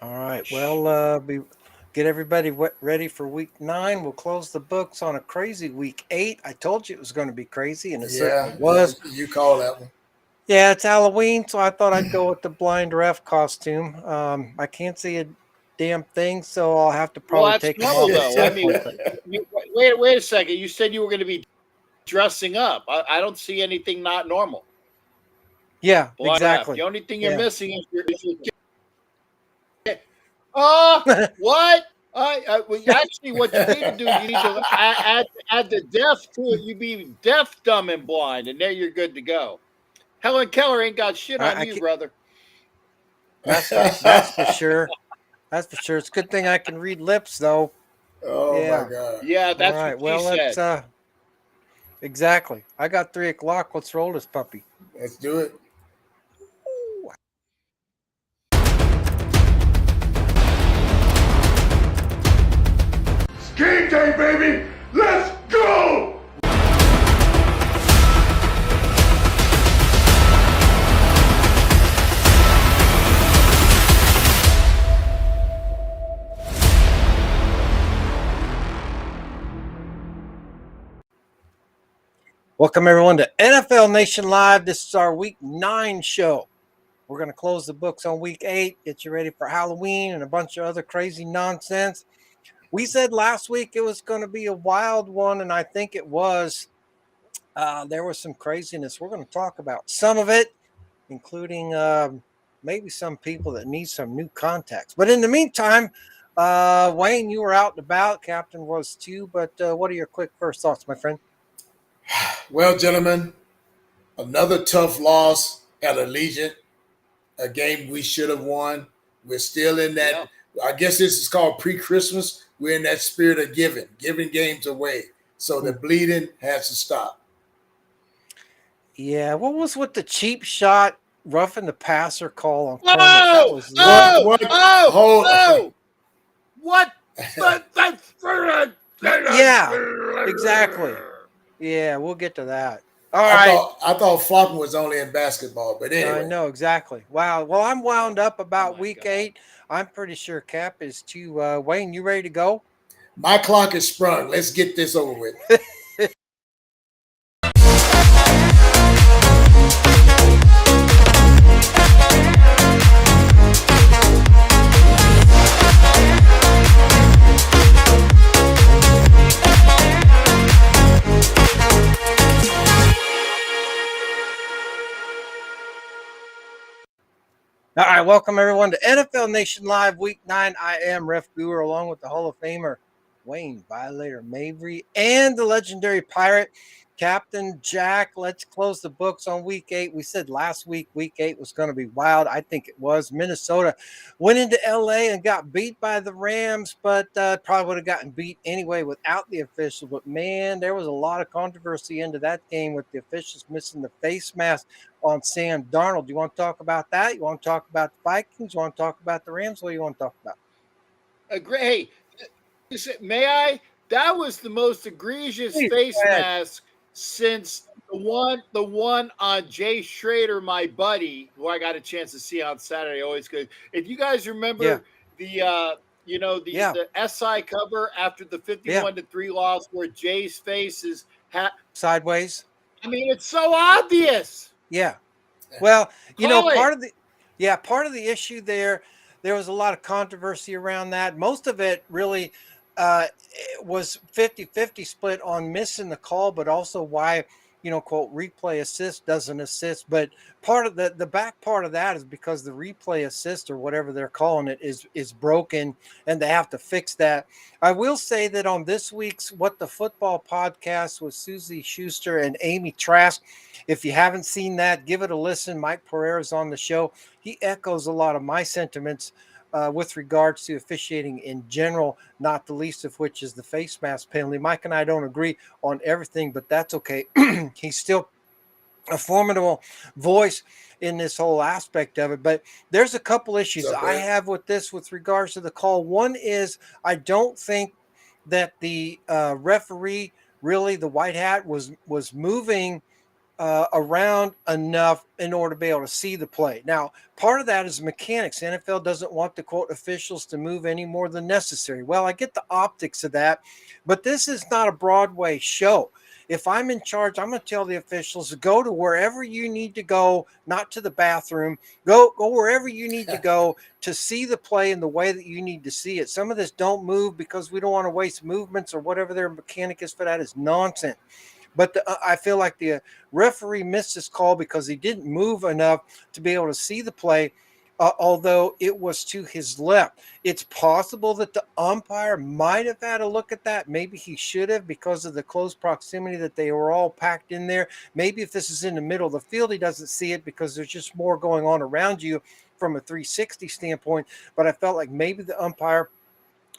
All right. Well, get everybody ready for week 9. We'll close the books on a crazy week 8. I told you it was going to be crazy, and it certainly Yeah, was. you call that one. Yeah, it's Halloween, so I thought I'd go with the blind ref costume. I can't see a damn thing, so I'll have to Well, probably that's take them normal off at though. I some mean, point. But wait a second. You said you were going to be dressing up. I don't see anything not normal. yeah, Blind ref. The exactly. only thing you're Yeah. missing is your oh, what? Well, actually, what you need to do, you need to add the deaf to it. You be deaf, dumb, and blind, and there you're good to go. Helen Keller ain't got shit on I you, can't, brother. that's for sure. That's for sure. It's a good thing I can read lips, though. Oh my Yeah. God. Yeah, All that's what right. she Well, let's said. exactly. I got 3 o'clock. Let's roll this puppy. Let's do it. Game day, baby! Let's go! Welcome everyone to NFL Nation Live. This is our week 9 show. We're going to close the books on week 8, get you ready for Halloween and a bunch of other crazy nonsense. We said last week it was going to be a wild one, and I think it was. There was some craziness. We're going to talk about some of it, including maybe some people that need some new contacts. But in the meantime, Wayne, you were out and about. Captain was too. But what are your quick first thoughts, my friend? Well, gentlemen, another tough loss at Allegiant, a game we should have won. We're still in that. Yeah. I guess this is called pre-Christmas. We're in that spirit of giving games away. So the bleeding has to stop. Yeah, what was with the cheap shot, roughing the passer call on Cornette? That Oh, was What? oh, What? oh, Hold. oh! What? yeah, exactly. Yeah, we'll get to that. All I right. thought Faulkner was only in basketball, but I anyway. know exactly. Wow. Well, I'm wound up Oh about my week God. 8. I'm pretty sure Cap is too. Wayne, you ready to go? My clock is sprung. Let's get this over with. All right, welcome everyone to NFL Nation Live Week 9. I am Ref Guru along with the Hall of Famer Wayne Violator Mavry and the legendary Pirate Captain Jack. Let's close the books on Week 8. We said last week, Week 8 was going to be wild. I think it was. Minnesota went into LA and got beat by the Rams, but probably would have gotten beat anyway without the official. But man, there was a lot of controversy into that game with the officials missing the face mask on Sam Darnold. You want to talk about that? You want to talk about the Vikings? You want to talk about the Rams? What do you want to talk about? Hey, may I? That was the most egregious Please, face go ahead. mask since the one on Jay Schrader, my buddy, who I got a chance to see on Saturday. Always good. If you guys Yeah, remember the yeah, the SI cover after the yeah. 51-3 loss where Jay's face is Sideways. I mean, it's so obvious. Yeah. Well, Call it. part of the issue there was a lot of controversy around that. Most of it really was 50-50 split on missing the call, but also why, quote, replay assist doesn't assist. But part of the back part of that is because the replay assist or whatever they're calling it is broken and they have to fix that. I will say that on this week's What the Football podcast with Susie Schuster and Amy Trask, if you haven't seen that, give it a listen. Mike Pereira's on the show. He echoes a lot of my sentiments with regards to officiating in general, not the least of which is the face mask penalty. Mike and I don't agree on everything, but that's okay. He's still a formidable voice in this whole aspect of it. But there's a couple issues I have with this with regards to the call. One is I don't think that the referee, really the white hat, was moving around enough in order to be able to see the play. Now, part of that is mechanics. The NFL doesn't want the quote officials to move any more than necessary. Well, I get the optics of that, but this is not a Broadway show. If I'm in charge, I'm going to tell the officials to go to wherever you need to go, not to the bathroom. Go wherever you need to go to see the play in the way that you need to see it. Some of this don't move because we don't want to waste movements or whatever their mechanic is for that is nonsense. But I feel like the referee missed his call because he didn't move enough to be able to see the play, although it was to his left. It's possible that the umpire might have had a look at that. Maybe he should have because of the close proximity that they were all packed in there. Maybe if this is in the middle of the field, he doesn't see it because there's just more going on around you from a 360 standpoint. But I felt like maybe the umpire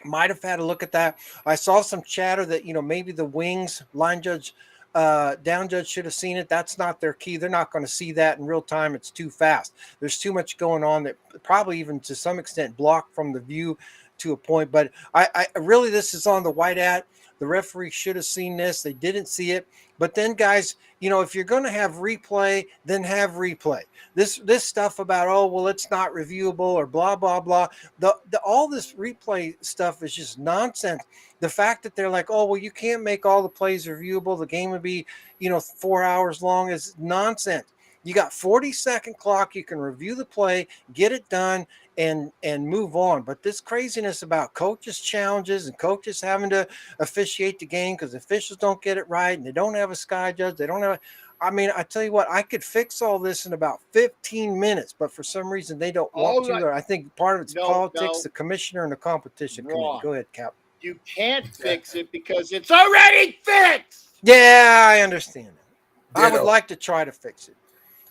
might have had a look at that. I saw some chatter that, maybe the wings line judge, down judge should have seen it. That's not their key. They're not going to see that in real time. It's too fast. There's too much going on that probably even to some extent blocked from the view to a point. But I really, this is on the white hat. The referee should have seen this. They didn't see it. But then, guys, if you're going to have replay, then have replay. This stuff about, oh, well, it's not reviewable or blah, blah, blah. All this replay stuff is just nonsense. The fact that they're like, oh, well, you can't make all the plays reviewable. The game would be, 4 hours long is nonsense. You got 40-second clock. You can review the play, get it done, and move on. But this craziness about coaches' challenges and coaches having to officiate the game because officials don't get it right and they don't have a sky judge. They don't have I tell you what, I could fix all this in about 15 minutes, but for some reason they don't want to. Or I think part of it's politics, the commissioner and the competition committee. Go ahead, Cap. You can't fix it because it's already fixed. Yeah, I understand that. Ditto. I would like to try to fix it.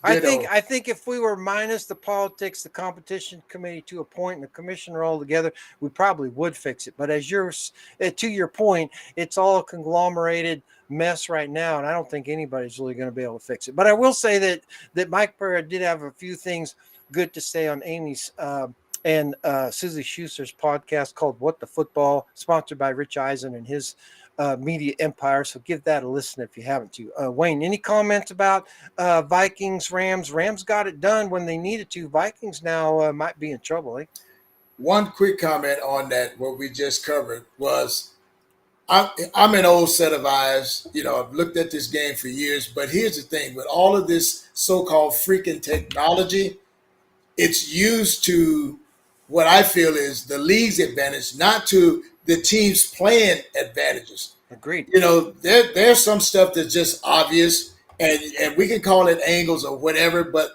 Ditto. I think if we were minus the politics, the competition committee to a point, and the commissioner all together, we probably would fix it. But to your point, it's all a conglomerated mess right now, and I don't think anybody's really going to be able to fix it. But I will say that Mike Pereira did have a few things good to say on Amy's and Susie Schuster's podcast called "What the Football," sponsored by Rich Eisen and his media empire. So give that a listen if you haven't to. Wayne, any comments about Vikings, Rams? Rams got it done when they needed to. Vikings now might be in trouble. One quick comment on that, what we just covered, was I'm an old set of eyes. I've looked at this game for years, but here's the thing. With all of this so-called freaking technology, it's used to what I feel is the league's advantage, not to the team's playing advantages. Agreed. There's some stuff that's just obvious, and we can call it angles or whatever, but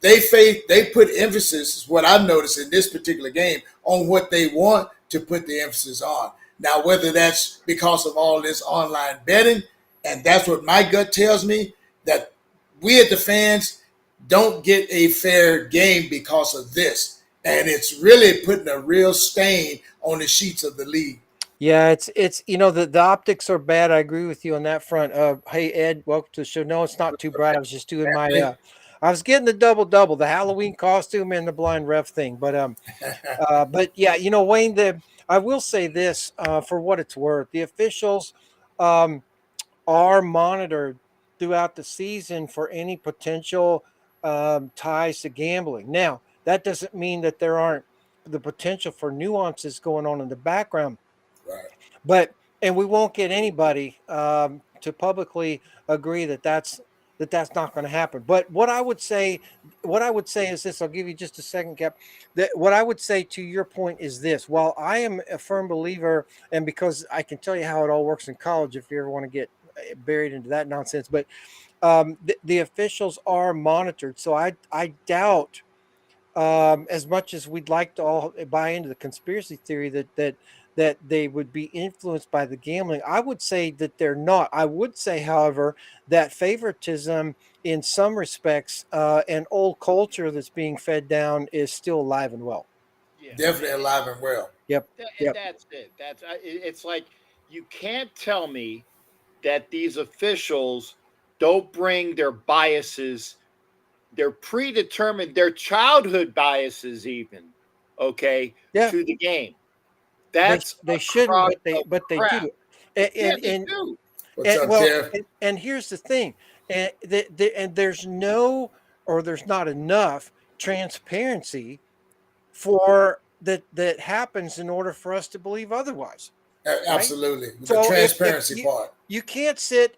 they put emphasis, what I've noticed in this particular game, on what they want to put the emphasis on. Now, whether that's because of all this online betting, and that's what my gut tells me, that we as the fans don't get a fair game because of this. And it's really putting a real stain on the sheets of the league. Yeah, it's the optics are bad. I agree with you on that front. Hey Ed, welcome to the show. No, it's not too bright. I was just doing my I was getting the double, the Halloween costume and the blind ref thing. But yeah, Wayne, I will say this for what it's worth. The officials are monitored throughout the season for any potential ties to gambling. Now, that doesn't mean that there aren't the potential for nuances going on in the background. Right. And we won't get anybody to publicly agree that that's not going to happen. But what I would say is this. I'll give you just a second, Cap. That what I would say to your point is this. While I am a firm believer, and because I can tell you how it all works in college, if you ever want to get buried into that nonsense, but the officials are monitored. So I doubt. As much as we'd like to all buy into the conspiracy theory that they would be influenced by the gambling, I would say that they're not. I would say, however, that favoritism in some respects, and old culture that's being fed down is still alive and well. Yeah. Definitely alive and well. Yep. That's it. It's like you can't tell me that these officials don't bring their biases, their predetermined, their childhood biases even, to the game. That's they shouldn't, but they do. They do. What's up, Jeff? And here's the thing, and there's no, or there's not enough transparency for that happens in order for us to believe otherwise, right? Absolutely, the So if transparency part. you can't sit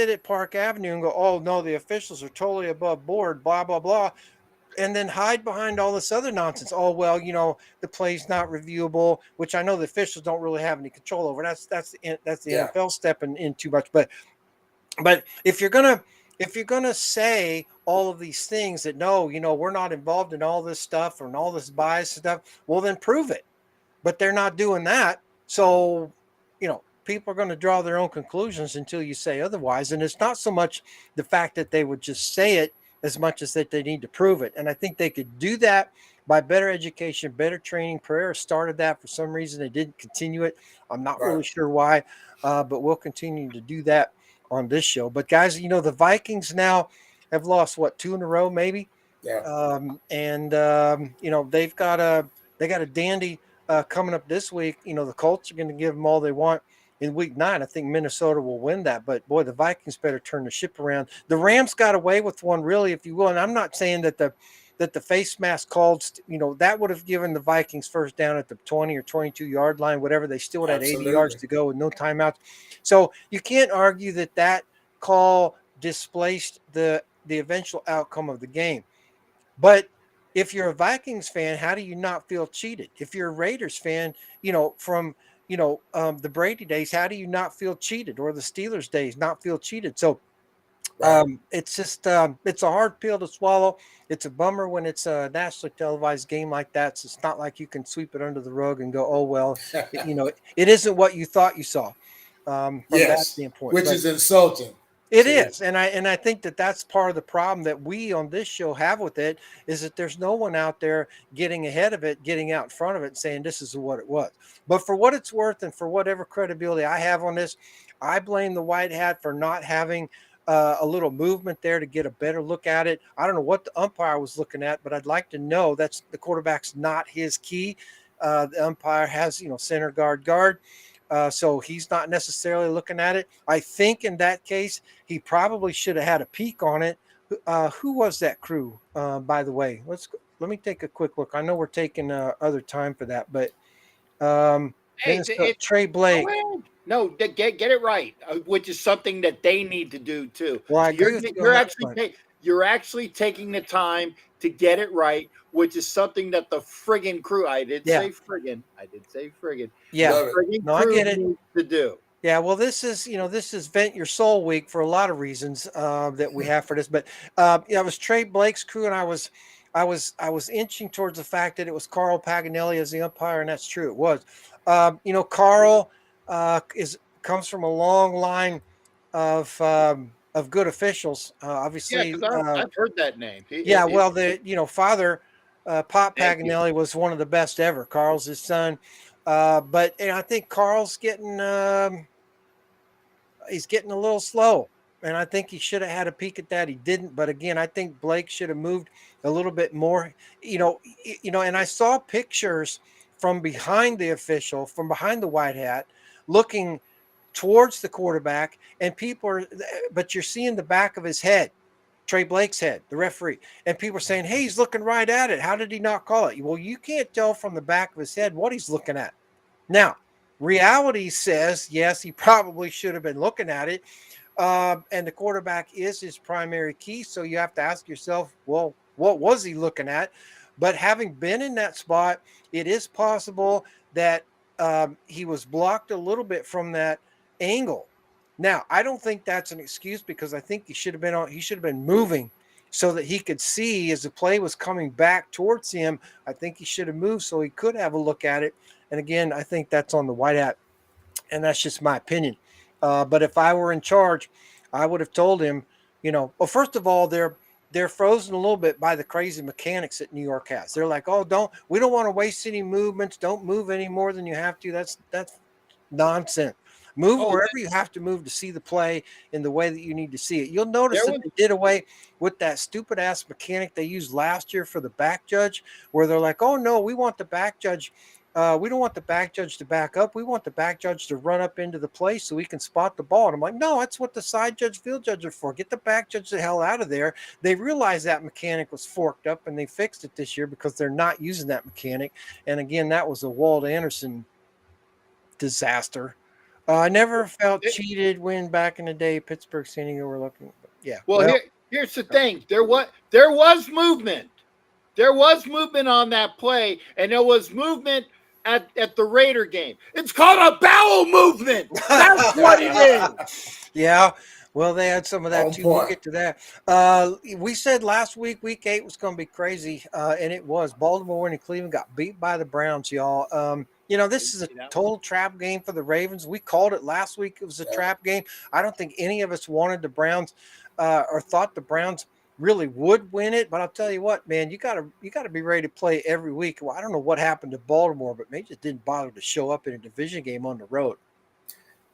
at Park Avenue and go, oh no, the officials are totally above board, blah blah blah, and then hide behind all this other nonsense. Oh well, the play's not reviewable, which I know the officials don't really have any control over. That's the Yeah, NFL stepping in too much. But if you're gonna say all of these things that no, we're not involved in all this stuff or in all this bias stuff, well then prove it. But they're not doing that. So, people are going to draw their own conclusions until you say otherwise. And it's not so much the fact that they would just say it as much as that they need to prove it. And I think they could do that by better education, better training. Pereira started that. For some reason, they didn't continue it. I'm not right. really sure why, but we'll continue to do that on this show. But guys, the Vikings now have lost two in a row, maybe. Yeah, And they got a dandy coming up this week. The Colts are going to give them all they want in week 9. I think Minnesota will win that, but boy, the Vikings better turn the ship around. The Rams got away with one, really, if you will. And I'm not saying that the face mask called, that would have given the Vikings first down at the 20 or 22 yard line, whatever. They still had 80 yards to go with no timeouts. So you can't argue that call displaced the eventual outcome of the game. But if you're a Vikings fan, how do you not feel cheated? If you're a Raiders fan, from the Brady days, how do you not feel cheated? Or the Steelers days, not feel cheated? So it's just it's a hard pill to swallow. It's a bummer when it's a nationally televised game like that. So it's not like you can sweep it under the rug and go, oh well, it isn't what you thought you saw. From that standpoint, which is insulting. It is, and I think that's part of the problem that we on this show have with it, is that there's no one out there getting ahead of it, getting out in front of it, and saying this is what it was. But for what it's worth, and for whatever credibility I have on this, I blame the white hat for not having a little movement there to get a better look at it. I don't know what the umpire was looking at, but I'd like to know. That's the quarterback's not his key. The umpire has center guard. So he's not necessarily looking at it. I think in that case, he probably should have had a peek on it. Who was that crew, by the way? Let me take a quick look. I know we're taking other time for that, but it's Trey Blake. No, get it right, which is something that they need to do too. Well, I agree with you. You're actually taking the time to get it right, which is something that the friggin' crew. I did say friggin'. Yeah, I get it. Needs to do. Yeah, well, this is Vent Your Soul week for a lot of reasons that we have for this. But it was Trey Blake's crew, and I was inching towards the fact that it was Carl Paganelli as the umpire, and that's true. It was. Carl comes from a long line of good officials. Obviously, I've heard that name. Father Pop Paganelli was one of the best ever. Carl's his son, but I think Carl's getting he's getting a little slow, and I think he should have had a peek at that. He didn't, but again, I think Blake should have moved a little bit more. And I saw pictures from behind the official, from behind the white hat, looking towards the quarterback, and but you're seeing the back of his head, Trey Blake's head, the referee, and people are saying, hey, he's looking right at it. How did he not call it? Well, you can't tell from the back of his head what he's looking at. Now, reality says, yes, he probably should have been looking at it. And the quarterback is his primary key. So you have to ask yourself, well, what was he looking at? But having been in that spot, it is possible that he was blocked a little bit from that angle. Now, I don't think that's an excuse, because I think he should have been moving so that he could see as the play was coming back towards him. I think he should have moved so he could have a look at it. And again, I think that's on the white hat, and that's just my opinion. But if I were in charge, I would have told him, well, first of all, they're frozen a little bit by the crazy mechanics that New York has. They're like, oh, we don't want to waste any movements. Don't move any more than you have to. That's nonsense. Move wherever you have to move to see the play in the way that you need to see it. You'll notice that they did away with that stupid ass mechanic they used last year for the back judge, where they're like, oh no, we want the back judge We don't want the back judge to back up. We want the back judge to run up into the play so we can spot the ball. And I'm like, no, that's what the side judge, field judge are for. Get the back judge the hell out of there. They realized that mechanic was forked up, and they fixed it this year because they're not using that mechanic. And again, that was a Walt Anderson disaster. I never felt cheated when back in the day Pittsburgh San Diego were looking. Yeah. Well, here's the thing. There was movement. There was movement on that play, and there was movement at the Raider game. It's called a bowel movement. That's what it is. Yeah. Well, they had some of that too. We'll get to that. We said last week, week 8 was going to be crazy, and it was. Baltimore and Cleveland got beat by the Browns, y'all. This is a total trap game for the Ravens. We called it last week. It was a trap game. I don't think any of us wanted the Browns or thought the Browns really would win it. But I'll tell you what, man, you gotta be ready to play every week. Well, I don't know what happened to Baltimore, but they just didn't bother to show up in a division game on the road.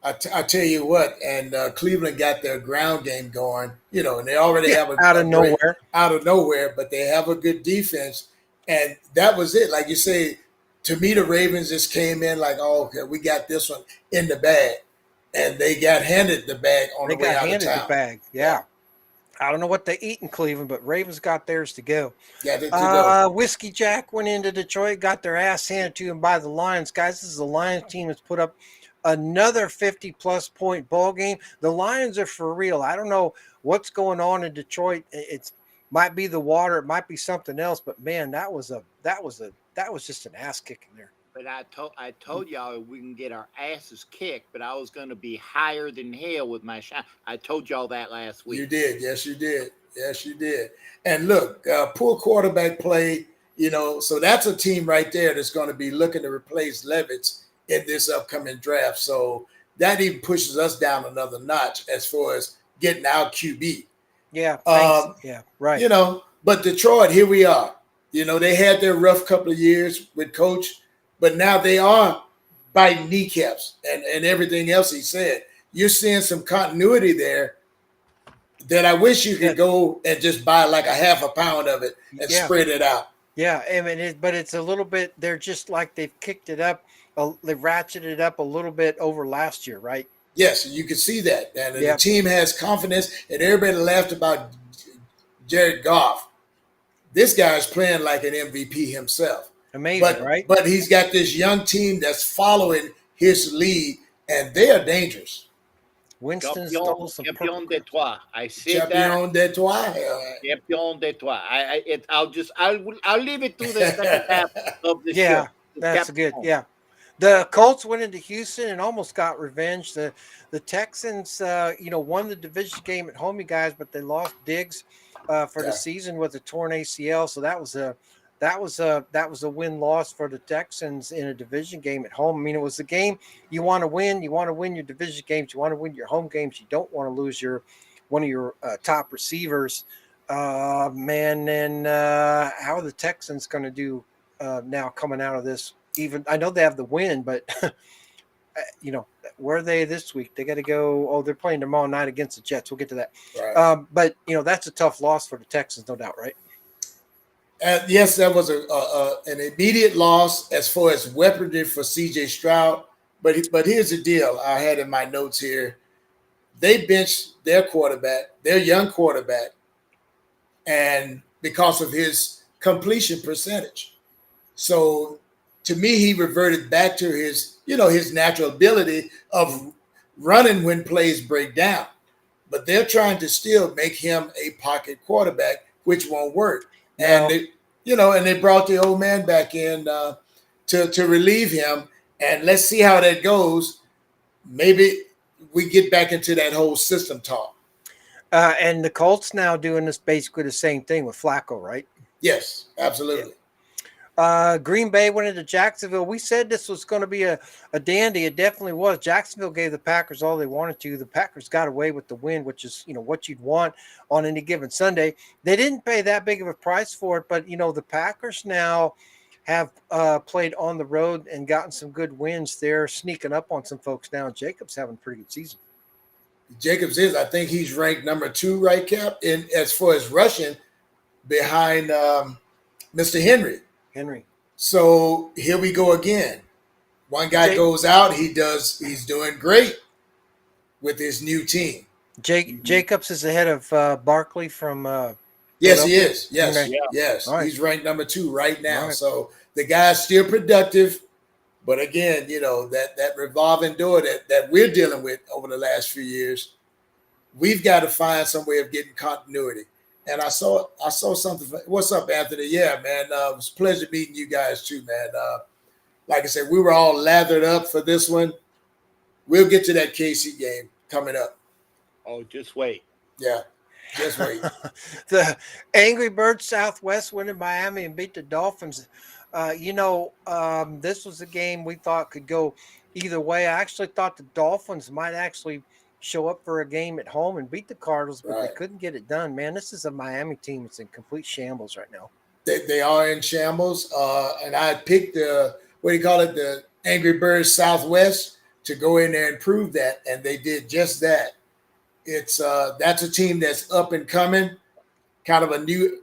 I tell you what, and Cleveland got their ground game going, and they already have out of nowhere, but they have a good defense, and that was it. Like you say, to me, the Ravens just came in like, oh, okay, we got this one in the bag, and they got handed the bag on the way out of town. They got handed the bag, yeah. I don't know what they eat in Cleveland, but Ravens got theirs to go. Yeah, they go. Whiskey Jack went into Detroit, got their ass handed to him by the Lions. Guys, this is the Lions team that's put up another 50-plus point ball game. The Lions are for real. I don't know what's going on in Detroit. It might be the water, it might be something else, but man, that was just an ass kicking there. But I told y'all we can get our asses kicked, but I was going to be higher than hell with my shot. I told y'all that last week. You did. Yes, you did. Yes, you did. And look, poor quarterback play, so that's a team right there that's going to be looking to replace Levis in this upcoming draft. So that even pushes us down another notch as far as getting our QB. Yeah. Yeah, right. But Detroit, here we are. They had their rough couple of years with Coach, but now they are biting kneecaps and everything else he said. You're seeing some continuity there that I wish you could go and just buy like a half a pound of it and spread it out. Yeah, I mean, but it's a little bit, they're just like they've kicked it up, they've ratcheted it up a little bit over last year, right? Yes, you can see that. And the team has confidence, and everybody laughed about Jared Goff. This guy's playing like an MVP himself. Amazing, right? But he's got this young team that's following his lead, and they are dangerous. Winston stole some Champion de toi. I said Champion de toi. Champion de toi. I'll leave it to the second half of the show. Yeah, that's good. Yeah. The Colts went into Houston and almost got revenge. The Texans, won the division game at home, you guys, but they lost Diggs for the season with a torn ACL. So that was a win-loss for the Texans in a division game at home. I mean, it was a game you want to win. You want to win your division games. You want to win your home games. You don't want to lose one of your top receivers. Man, and how are the Texans going to do now coming out of this? Even I know they have the win, but where are they this week? They got to go. Oh, they're playing tomorrow night against the Jets. We'll get to that. Right. But that's a tough loss for the Texans, no doubt, right? Yes, that was an immediate loss as far as weaponry for C.J. Stroud. But here's the deal I had in my notes here. They benched their quarterback, their young quarterback, and because of his completion percentage. So to me, he reverted back to his natural ability of running when plays break down. But they're trying to still make him a pocket quarterback, which won't work. And they brought the old man back in to relieve him. And let's see how that goes. Maybe we get back into that whole system talk. And the Colts now doing this basically the same thing with Flacco, right? Yes, absolutely. Yeah. Green Bay went into Jacksonville. We said this was going to be a dandy. It definitely was. Jacksonville gave the Packers all they wanted to. The Packers got away with the win, which is, what you'd want on any given Sunday. They didn't pay that big of a price for it, but, the Packers now have played on the road and gotten some good wins. They're sneaking up on some folks now. Jacobs having a pretty good season. Jacobs I think he's ranked number 2, right, Cap, in as far as rushing behind Mr. Henry. So here we go again. One guy goes out. He's doing great with his new team. Jacobs is ahead of Barkley from. Yes, he Philadelphia? is. Yes, Okay. yes. All right. He's ranked number 2 right now. All right. So the guy's still productive. But again, that revolving door that we're dealing with over the last few years, we've got to find some way of getting continuity. And I saw something. What's up, Anthony? Yeah, man. It was a pleasure meeting you guys too, man. Like I said, we were all lathered up for this one. We'll get to that KC game coming up. Oh, just wait. Yeah, just wait. The Angry Birds Southwest went in Miami and beat the Dolphins. This was a game we thought could go either way. I actually thought the Dolphins might actually show up for a game at home and beat the Cardinals, but they couldn't get it done. Man, this is a Miami team. It's in complete shambles right now. They are in shambles. And I picked the Angry Birds Southwest to go in there and prove that, and they did just that. It's that's a team that's up and coming, kind of a new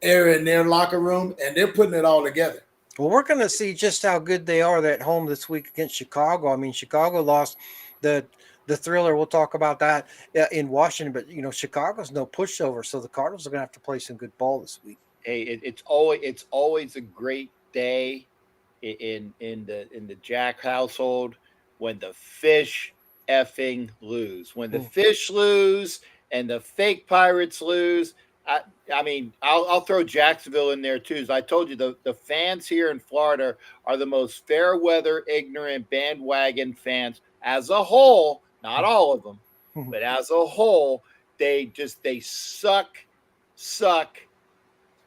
era in their locker room, and they're putting it all together. Well, we're going to see just how good they are at home this week against Chicago. I mean, Chicago lost the thriller. We'll talk about that in Washington, but Chicago's no pushover, so the Cardinals are going to have to play some good ball this week. Hey, it's always a great day in the Jack household when the fish effing lose. When the fish lose and the fake Pirates lose. I mean, I'll throw Jacksonville in there too. As I told you, the fans here in Florida are the most fair weather, ignorant bandwagon fans as a whole. Not all of them, but as a whole, they suck.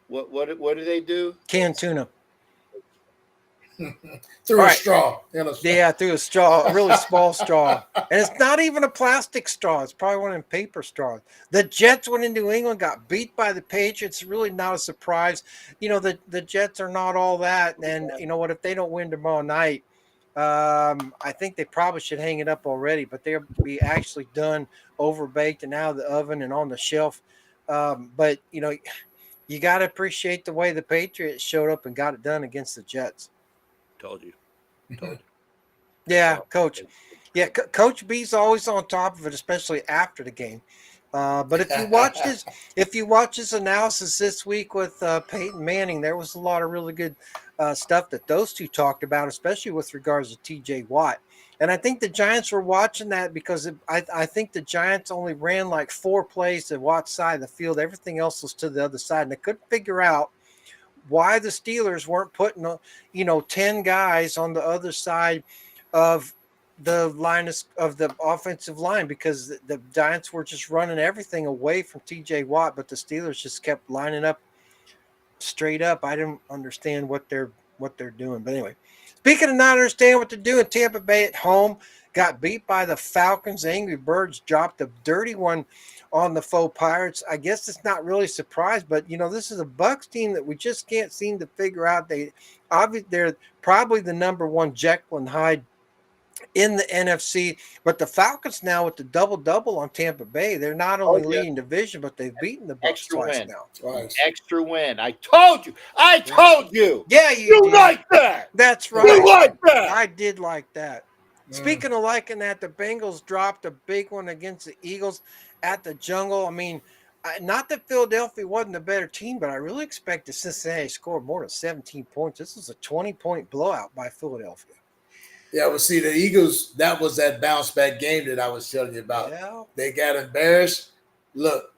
What do they do? Canned tuna. Through a straw. Yeah, through a straw, a really small straw. And it's not even a plastic straw. It's probably one of them paper straws. The Jets went in New England, got beat by the Patriots. Really not a surprise. The Jets are not all that. And you know what? If they don't win tomorrow night, I think they probably should hang it up already. But they'll be actually done, overbaked and out of the oven and on the shelf. But you got to appreciate the way the Patriots showed up and got it done against the Jets. Told you. Yeah, Coach. Yeah, Coach B's always on top of it, especially after the game. But if you watch his analysis this week with Peyton Manning, there was a lot of really good stuff that those two talked about, especially with regards to T.J. Watt. And I think the Giants were watching that because I think the Giants only ran like 4 plays to Watt's side of the field. Everything else was to the other side, and they couldn't figure out why the Steelers weren't putting 10 guys on the other side of the line of the offensive line, because the Giants were just running everything away from TJ Watt, but the Steelers just kept lining up straight up. I didn't understand what they're doing. But anyway, speaking of not understanding what they're doing, Tampa Bay at home got beat by the Falcons. Angry Birds dropped a dirty one on the faux Pirates. I guess it's not really a surprise, but this is a Bucs team that we just can't seem to figure out. They're probably the number one Jekyll and Hyde in the NFC, but the Falcons now with the double on Tampa Bay, they're not only leading division, but they've beaten the Bucs twice now. Extra win. I told you. Yeah, you did. Like that. That's right. You like that. I did like that. Speaking of liking that, the Bengals dropped a big one against the Eagles at the Jungle. I mean, not that Philadelphia wasn't a better team, but I really expected Cincinnati to score more than 17 points. This was a 20-point blowout by Philadelphia. Yeah, well, see, the Eagles, that was that bounce back game that I was telling you about. Yeah. They got embarrassed. Look,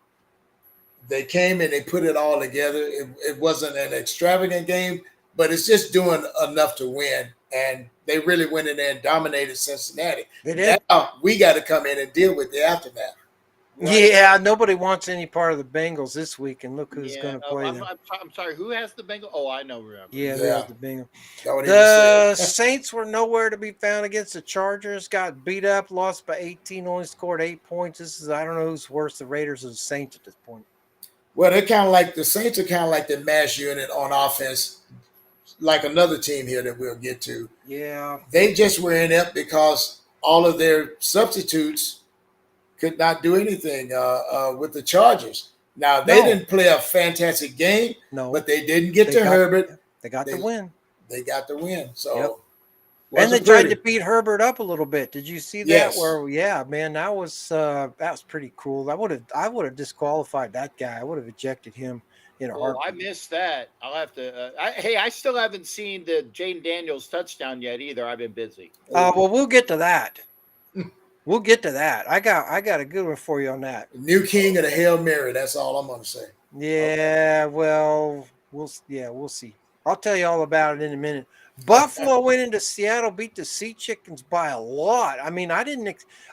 they came and they put it all together. It wasn't an extravagant game, but it's just doing enough to win. And they really went in there and dominated Cincinnati. They did. Now we got to come in and deal with the aftermath. Right? Yeah, nobody wants any part of the Bengals this week, and look who's going to play them. I'm sorry, who has the Bengals? Oh, I know. Yeah, they have the Bengals. The Saints were nowhere to be found against the Chargers, got beat up, lost by 18, only scored 8 points. I don't know who's worse, the Raiders or the Saints at this point. Well, they're kind of like the Saints are kind of like the mash unit on offense, like another team here that we'll get to. Yeah. They just were inept because all of their substitutes could not do anything with the Chargers. Now, they didn't play a fantastic game, but they didn't get to Herbert. They got the win. they got the win. So, Yep. And they wasn't tried to pretty. beat Herbert up a little bit. Did you see that? Yes. Where, yeah, man, that was pretty cool. I would have disqualified that guy. I would have ejected him in a Oh, heartbeat. I missed that. I'll have to. I still haven't seen the Jaden Daniels touchdown yet either. I've been busy. Well, we'll get to that. We'll get to that. I got a good one for you on that. New king of the Hail Mary. That's all I'm gonna say. Yeah, well, we'll see. I'll tell you all about it in a minute. Buffalo went into Seattle, beat the Sea Chickens by a lot. I mean, I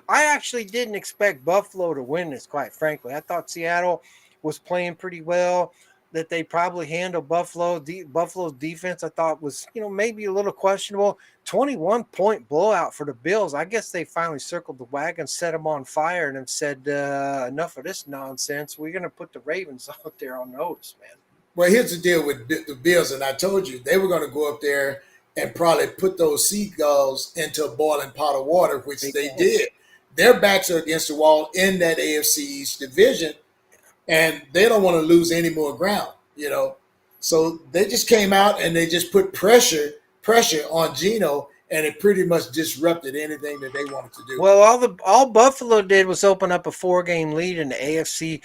actually didn't expect Buffalo to win this, quite frankly. I thought Seattle was playing pretty well, that they probably handled Buffalo's defense. I thought was, maybe a little questionable. 21-point blowout for the Bills. I guess they finally circled the wagon, set them on fire, and then said, enough of this nonsense. We're going to put the Ravens out there on notice, man. Well, here's the deal with the Bills, and I told you they were going to go up there and probably put those seagulls into a boiling pot of water, which they did. Their backs are against the wall in that AFC East division, and they don't want to lose any more ground, So they just came out and they just put pressure on Geno, and it pretty much disrupted anything that they wanted to do. Well, all Buffalo did was open up a 4-game lead in the AFC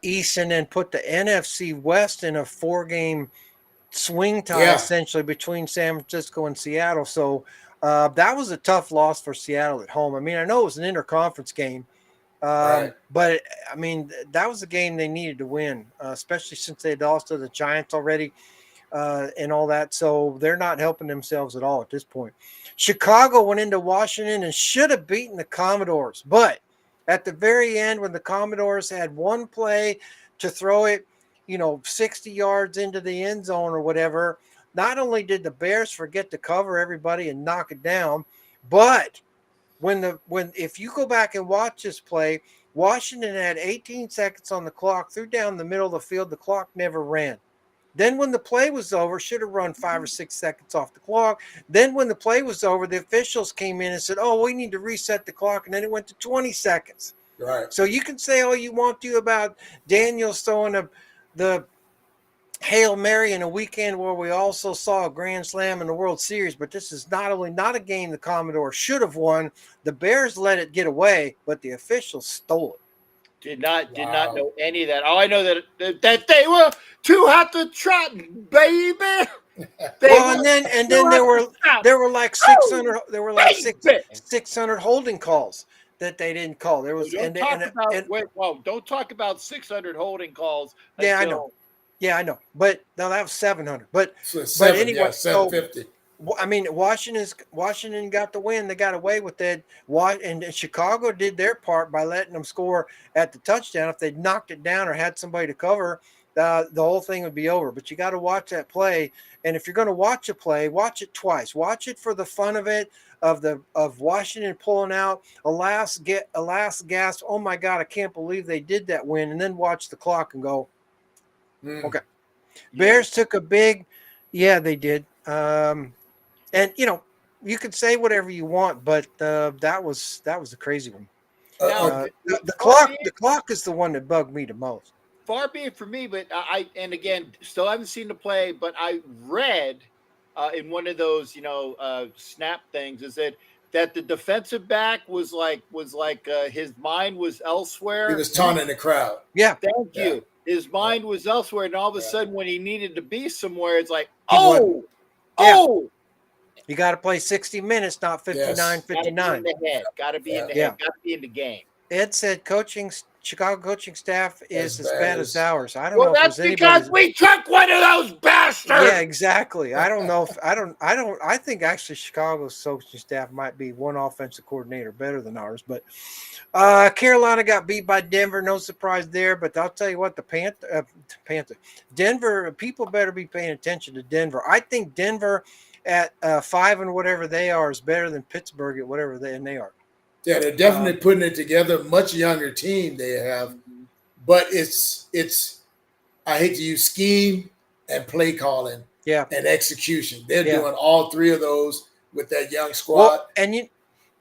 East, and then put the NFC West in a 4-game swing tie, essentially, between San Francisco and Seattle. So that was a tough loss for Seattle at home. I mean, I know it was an interconference game, but I mean, that was a game they needed to win, especially since they had lost to the Giants already. And all that. So they're not helping themselves at all at this point. Chicago went into Washington and should have beaten the Commodores. But at the very end, when the Commodores had one play to throw it, 60 yards into the end zone or whatever, not only did the Bears forget to cover everybody and knock it down, but if you go back and watch this play, Washington had 18 seconds on the clock, threw down the middle of the field. The clock never ran. Then when the play was over, should have run 5 or 6 seconds off the clock. Then when the play was over, the officials came in and said, we need to reset the clock. And then it went to 20 seconds. Right. So you can say all you want to about Daniels throwing the Hail Mary in a weekend where we also saw a grand slam in the World Series. But this is not only not a game the Commodores should have won. The Bears let it get away, but the officials stole it. Did not know any of that. All I know that they were too hot to trot, baby. And then there were like 600 600 holding calls that they didn't call. There was don't talk about 600 holding calls. I know. Yeah, I know. But no, that was 700. But anyway, 750. I mean, Washington got the win. They got away with it. And Chicago did their part by letting them score at the touchdown. If they'd knocked it down or had somebody to cover, the whole thing would be over. But you got to watch that play. And if you're going to watch a play, watch it twice. Watch it for the fun of it, of Washington pulling out a last gasp. Oh my God, I can't believe they did that win. And then watch the clock and go, okay. Bears took a big, they did. And you could say whatever you want, but that was a crazy one. The clock is the one that bugged me the most. Far be it from me, but and again, still haven't seen the play, but I read in one of those snap things is that the defensive back was like his mind was elsewhere. He was taunting the crowd. Yeah, thank you. His mind was elsewhere, and all of a sudden, when he needed to be somewhere, it's like, you got to play 60 minutes, not 59, 59. Got to be in the head. Got to be in the game. Ed said Chicago coaching staff is as bad as ours. I don't know. That's because we took one of those bastards. Yeah, exactly. I don't know. I think actually Chicago's coaching staff might be one offensive coordinator better than ours. But Carolina got beat by Denver. No surprise there. But I'll tell you what, Denver, people better be paying attention to Denver. I think Denver at 5 and whatever they are is better than Pittsburgh at whatever they are. Yeah, they're definitely putting it together. Much younger team they have, but it's I hate to use scheme and play calling, and execution. They're doing all three of those with that young squad. Well,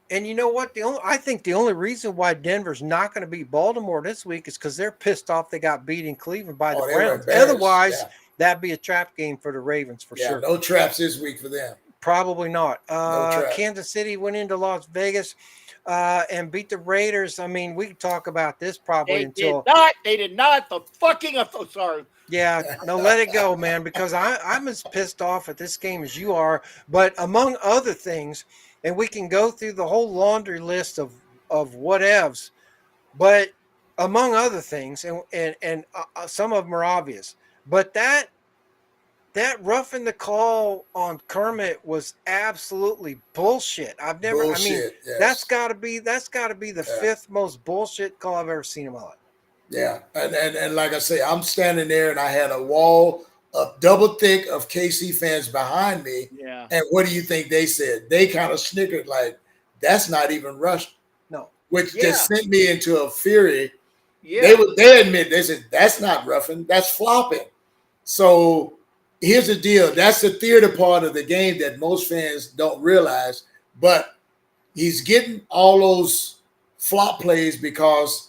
and you know what? I think the only reason why Denver's not going to beat Baltimore this week is because they're pissed off they got beat in Cleveland by the Browns. that'd be a trap game for the Ravens for sure. No traps this week for them. Probably not. trap. Kansas City went into Las Vegas and beat the Raiders. I mean, we could talk about this probably They until did not. They did not. The fucking. Sorry. yeah, no, let it go, man, because I'm as pissed off at this game as you are. But among other things, and we can go through the whole laundry list of whatevs, but among other things, and some of them are obvious, but that roughing the call on Kermit was absolutely bullshit. I've never. Bullshit, I mean, yes. that's got to be the fifth most bullshit call I've ever seen in my life. Yeah, and like I say, I'm standing there and I had a wall of double thick of KC fans behind me. Yeah. And what do you think they said? They kind of snickered like, that's not even Russian. No. Which just sent me into a fury. Yeah. They admit, they said, that's not roughing, that's flopping. So here's the deal. That's the theater part of the game that most fans don't realize. But he's getting all those flop plays because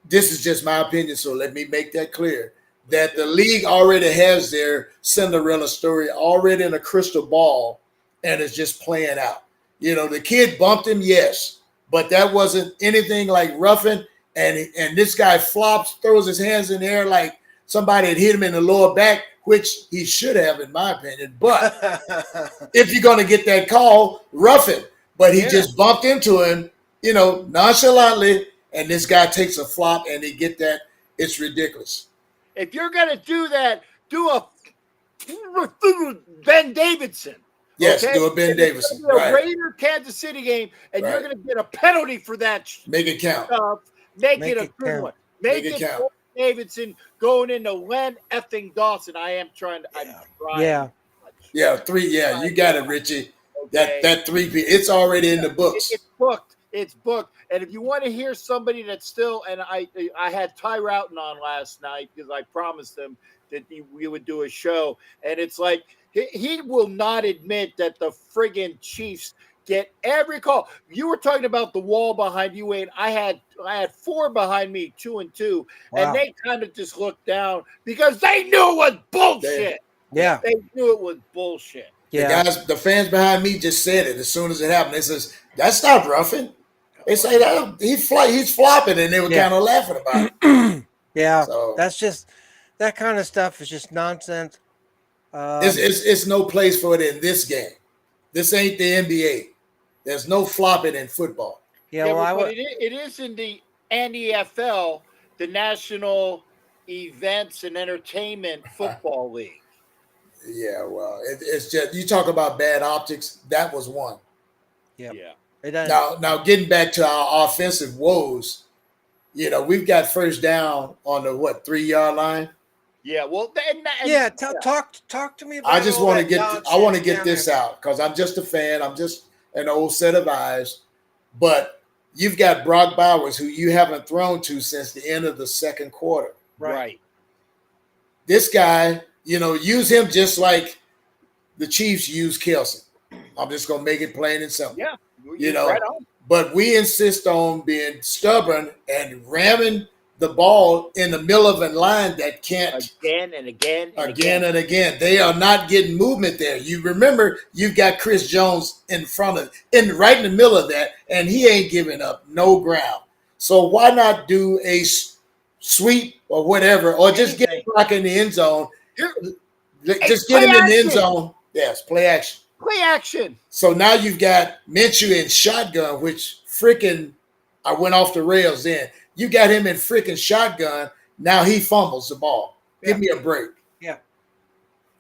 this is just my opinion, so let me make that clear, that the league already has their Cinderella story already in a crystal ball and is just playing out. You know, the kid bumped him, yes, but that wasn't anything like roughing, and this guy flops, throws his hands in the air like somebody had hit him in the lower back, which he should have, in my opinion. But if you're going to get that call, rough it. But he just bumped into him, you know, nonchalantly, and this guy takes a flop and they get that. It's ridiculous. If you're gonna do that, do a Ben Davidson. Yes, okay? do a Ben If Davidson. it's gonna be Right. a Raider Kansas City game, and you're going to get a penalty for that Make it count. stuff. Make it a it good count. one. Make Make it it count. Davidson going into Len effing Dawson. I am trying to. I'm trying. Yeah. Yeah, three. Yeah, you got it, Richie. Okay. That 3P, it's already in the books. It's booked. It's booked. And if you want to hear somebody that's still, and I had Ty Routon on last night because I promised him that we would do a show, and it's like he will not admit that the friggin' Chiefs get every call. You were talking about the wall behind you, Wayne. I had 4 behind me, 2 and 2, Wow. and they kind of just looked down because they knew it was bullshit. Yeah. They knew it was bullshit. Yeah. The fans behind me just said it as soon as it happened. They says, that's not roughing. They say that he's flopping, and they were kind of laughing about it. Yeah. So- That's just that kind of stuff is just nonsense. It's no place for it in this game. This ain't the NBA. There's no flopping in football. Yeah. Well, but it is in the NFL, the National Events and Entertainment Football League. Yeah, well, it's just, you talk about bad optics. That was one. Yep. Yeah. It doesn't. Now getting back to our offensive woes, you know, we've got first down on the 3-yard line. Yeah. Well, Talk to me about. I just all want to that get nonsense I want to get down this there. out because I'm just a fan. I'm just an old set of eyes. But you've got Brock Bowers, who you haven't thrown to since the end of the second quarter. right. This guy, you know, use him just like the Chiefs use Kelce. I'm just gonna make it plain and simple. Yeah. You know, right on. but we insist on being stubborn and ramming the ball in the middle of a line that can't Again and again and again and again. They are not getting movement there. You remember you've got Chris Jones in front of right in the middle of that, and he ain't giving up no ground. So why not do a sweep or whatever, or just get Brock in the end zone? Just get him in the end zone. Yes, play action. Play action. So now you've got Minshew in shotgun, which freaking I went off the rails then. You got him in freaking shotgun. Now he fumbles the ball. Give me a break. Yeah.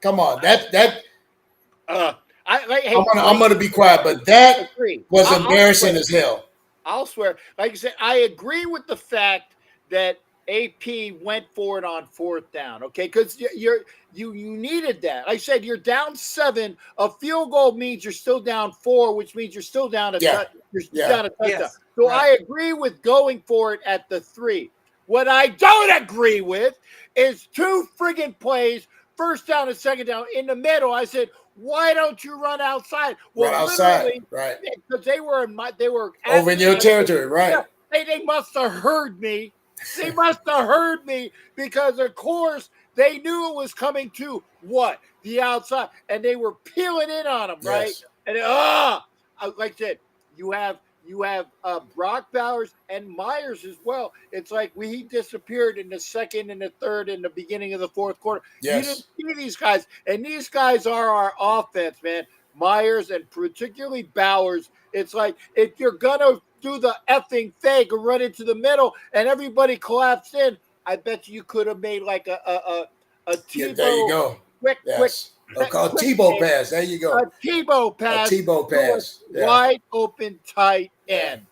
Come on. I'm gonna be quiet, but that was embarrassing as hell. I'll swear. Like I said, I agree with the fact that AP went for it on 4th down. Okay, because you needed that. Like I said, you're down 7. A field goal means you're still down 4, which means you're still down a down a touchdown. Yes. So I agree with going for it at the 3. What I don't agree with is 2 friggin' plays, 1st down and 2nd down in the middle. I said, why don't you run outside? Well, run outside, right? Because they were over in your territory, right? They must have heard me. They must have heard me because, of course, They knew it was coming to what? The outside. And they were peeling in on him, right? Yes. And like I said, you have Brock Bowers and Myers as well. It's like he disappeared in the second and the third and the beginning of the fourth quarter. Yes. You didn't see these guys. And these guys are our offense, man. Myers and particularly Bowers. It's like if you're going to do the effing fake or run into the middle and everybody collapsed in, I bet you could have made like a Tebow. There you go. Quick. A Tebow pass. There you go. A Tebow pass. A Tebow pass. Yeah. Wide open tight end.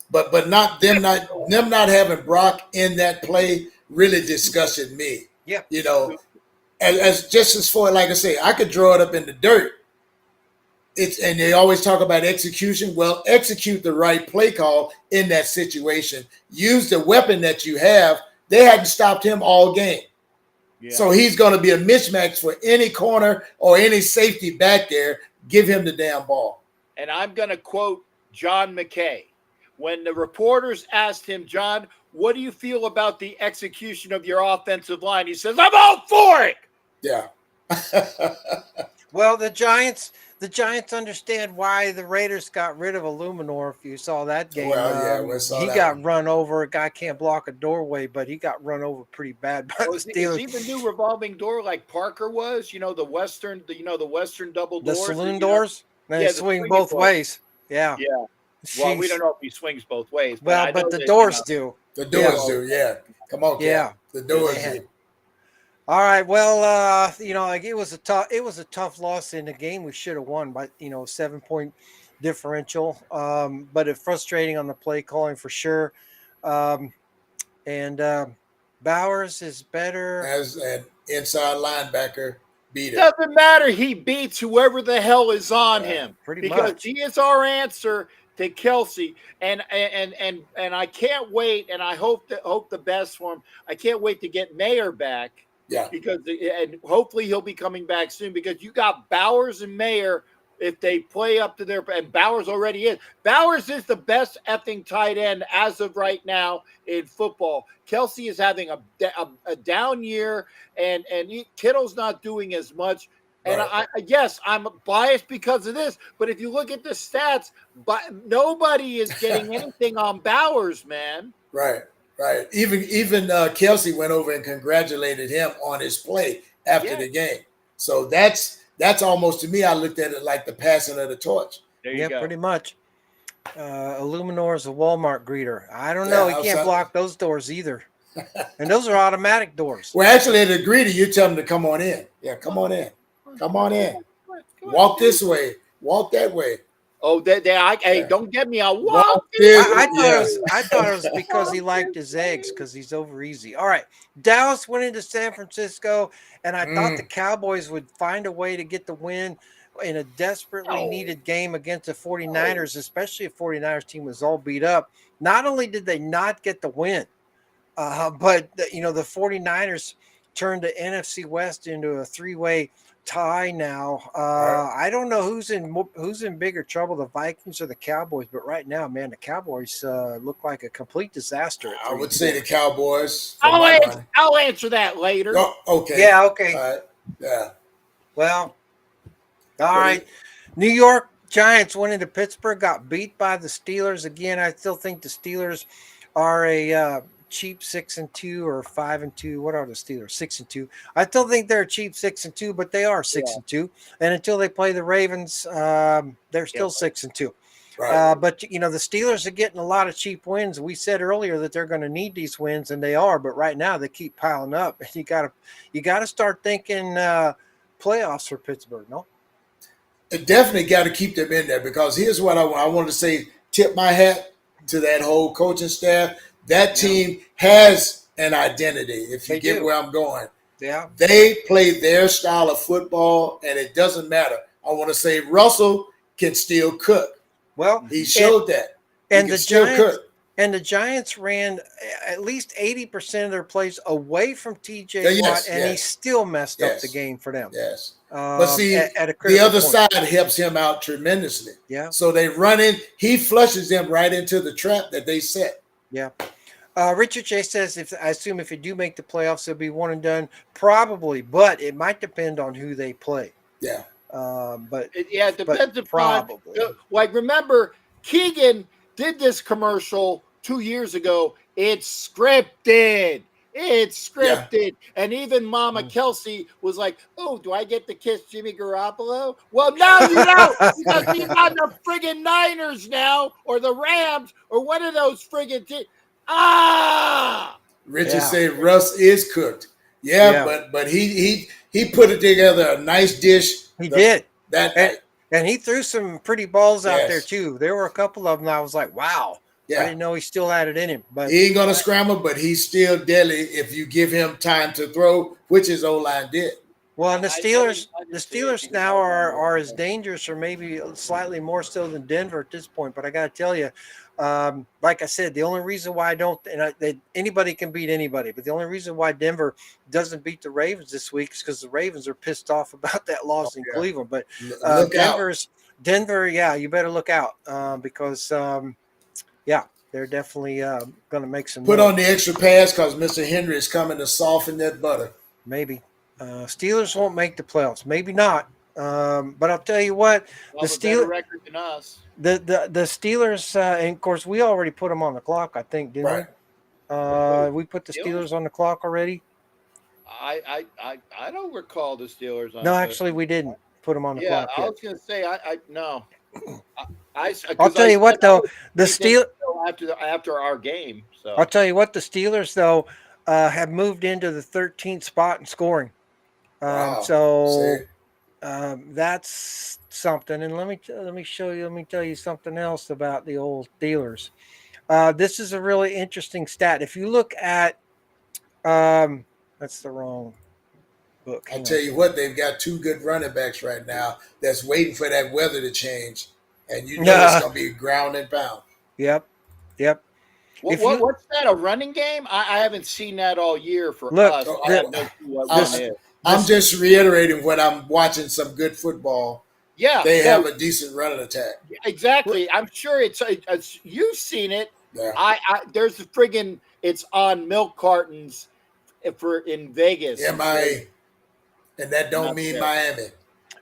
But not having Brock in that play really disgusted me. Yeah. You know, as just as far, like I say, I could draw it up in the dirt. And they always talk about execution. Well, execute the right play call in that situation. Use the weapon that you have. They hadn't stopped him all game. Yeah. So he's going to be a mismatch for any corner or any safety back there. Give him the damn ball. And I'm going to quote John McKay. When the reporters asked him, John, what do you feel about the execution of your offensive line? He says, I'm all for it. Yeah. Well, the Giants understand why the Raiders got rid of Illuminor. If you saw that game, we saw he that got one. run over. A guy can't block a doorway, but he got run over pretty bad by the Is Steelers. he the new revolving door like Parker was? You know, the Western double The doors. saloon doors, they Yeah, the swing swinging both doors. ways. Yeah. Yeah. Well, we Jeez. don't know if he swings both ways. Well, I know but the that, doors do. The doors Yeah. do, yeah. Come on, Ken. Yeah. The doors Yeah. do. All right. Well, like it was a tough loss in the game. We should have won by 7-point differential. But it's frustrating on the play calling for sure. And Bowers is better. As an inside linebacker beater. doesn't matter. He beats whoever the hell is on him. Pretty because much. he is our answer to Kelsey. And I can't wait. And I hope the best for him. I can't wait to get Mayer back. Yeah. And hopefully he'll be coming back soon because you got Bowers and Mayer. If they play up to their, and Bowers already is. Bowers is the best effing tight end as of right now in football. Kelsey is having a down year, and Kittle's not doing as much. And Right. yes, I'm biased because of this, but if you look at the stats, but nobody is getting anything on Bowers, man. Right. Even Kelsey went over and congratulated him on his play after the game. So that's almost, to me, I looked at it like the passing of the torch. There you go. Pretty much. Illuminor is a Walmart greeter. I don't know. He can't outside- block those doors either. And those are automatic doors. Well, actually, at the greeter, you tell them to come on in. Yeah, come on in. Come on in. Walk this way. Walk that way. Oh, hey, don't get me. I'll walk. Walk this I way. thought it was because he liked his eggs because he's over easy. All right. Dallas went into San Francisco, and I thought the Cowboys would find a way to get the win in a desperately needed game against the 49ers, especially if 49ers team was all beat up. Not only did they not get the win, but the 49ers turned the NFC West into a three-way tie now. I don't know who's in bigger trouble, the Vikings or the Cowboys, but right now, man, the Cowboys look like a complete disaster. I would say the Cowboys. for my money. I'll answer that later. Oh, okay. Yeah, okay. All right. Yeah. Well, all right. New York Giants went into Pittsburgh, got beat by the Steelers. Again, I still think the Steelers are a cheap 6-2 or 5-2. What are the Steelers? 6-2. I still think they're a cheap 6-2, but they are 6-2. And until they play the Ravens, they're still 6-2. Right. But the Steelers are getting a lot of cheap wins. We said earlier that they're going to need these wins, and they are. But right now, they keep piling up. You got to start thinking playoffs for Pittsburgh. No. Definitely got to keep them in there because here's what I want to say. Tip my hat to that whole coaching staff. That team has an identity, if you They get do. where I'm going. Yeah. They play their style of football, and it doesn't matter. I want to say Russell can still cook. Well, He showed that. He and can the still Giants cook. and the Giants ran at least 80% of their plays away from TJ Yeah, yes, Watt, and he yes. still messed up Yes. the game for them. Yes. But see, at a the critical other point. side helps him out tremendously. Yeah. So they run in. He flushes them right into the trap that they set. Yeah. Richard Chase says, I assume if you do make the playoffs, it'll be one and done. Probably, but it might depend on who they play. Yeah. But It depends upon probably. like remember Keegan did this commercial 2 years ago. It's scripted. It's scripted. And even Mama Kelsey was like, "Oh, do I get to kiss Jimmy Garoppolo?" Well, now you don't because he's on the friggin' Niners now, or the Rams, or one of those friggin' teams. Richard said Russ is cooked. Yeah, but he put it together a nice dish. He did. That and he threw some pretty balls out Yes. there too. There were a couple of them I was like, wow. Yeah. I didn't know he still had it in him. But he ain't gonna scramble, but he's still deadly if you give him time to throw, which his O-line did. Well, and the I Steelers didn't see it. now are as dangerous, or maybe slightly more so than Denver at this point. But I got to tell you, like I said, the only reason why I don't, anybody can beat anybody, but the only reason why Denver doesn't beat the Ravens this week is because the Ravens are pissed off about that loss in Cleveland. But Look out. Denver, yeah, you better look out because, they're definitely going to make some. Put on the extra pass because Mr. Henry is coming to soften that butter. Maybe. Steelers won't make the playoffs. Maybe not. But I'll tell you what, Well, the a better Steelers, record than us. the Steelers, and of course we already put them on the clock. I think, didn't we? We put the Steelers on the clock already. I don't recall the Steelers. No, actually, we didn't put them on the clock I yet. was gonna say I no. I'll tell you what, though, the Steelers. After our game, so I'll tell you what, the Steelers though have moved into the 13th spot in scoring. Wow. So that's something. And let me tell you something else about the old Steelers. This is a really interesting stat. If you look at, that's the wrong book. I tell you what, they've got two good running backs right now that's waiting for that weather to change, and you know it's gonna be ground and pound. Yep. What's that? A running game? I haven't seen that all year for Look, us. I have no clue what one is. I'm just reiterating when I'm watching some good football. Yeah, They have a decent running attack. exactly. I'm sure it's you've seen it. Yeah. I there's the friggin' it's on milk cartons for in Vegas. MIA. And that don't Not mean there. Miami.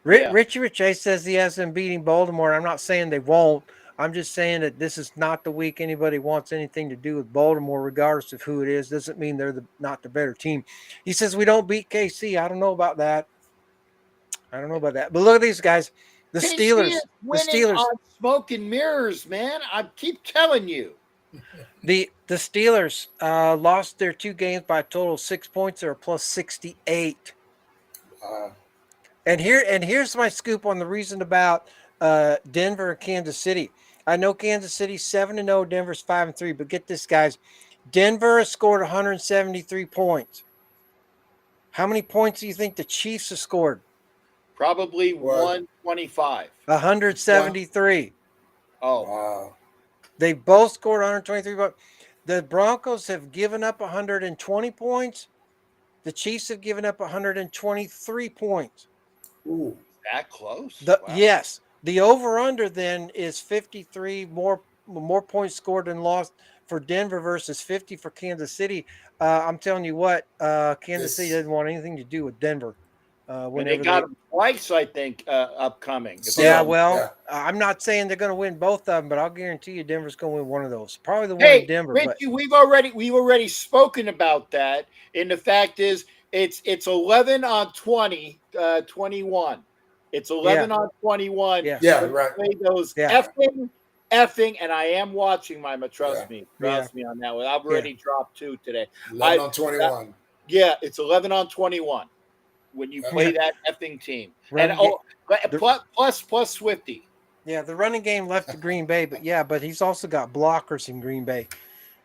Yeah. Richie Chase says he has them beating Baltimore. I'm not saying they won't. I'm just saying that this is not the week anybody wants anything to do with Baltimore, regardless of who it is. Doesn't mean they're not the better team. He says we don't beat KC. I don't know about that. But look at these guys. The KC Steelers. is The winning Steelers. on smoke and mirrors, man. I keep telling you. The Steelers lost their two games by a total of 6 points. They're a plus 68. And here's my scoop on the reason about Denver and Kansas City. I know Kansas City's 7-0, Denver's 5-3, but get this, guys. Denver has scored 173 points. How many points do you think the Chiefs have scored? Probably 125. 173. Oh, Wow. They both scored 123, but the Broncos have given up 120 points. The Chiefs have given up 123 points. Ooh. that close? The, Wow. Yes. The over-under then is 53 more points scored and lost for Denver versus 50 for Kansas City. I'm telling you what, Kansas City doesn't want anything to do with Denver. And they got them twice, I think, upcoming. I'm not saying they're going to win both of them, but I'll guarantee you Denver's going to win one of those. Probably the one Hey, in Denver. Richie, we've already spoken about that. And the fact is, it's 11 on 20, 21. It's 11 on 21. Yeah, right. Play those effing, and I am watching Mima. Trust me on that one. I've already dropped 2 today. 11 on 21. It's 11 on 21 when you play that effing team. Running And plus Swifty. Yeah, the running game left to Green Bay, but he's also got blockers in Green Bay,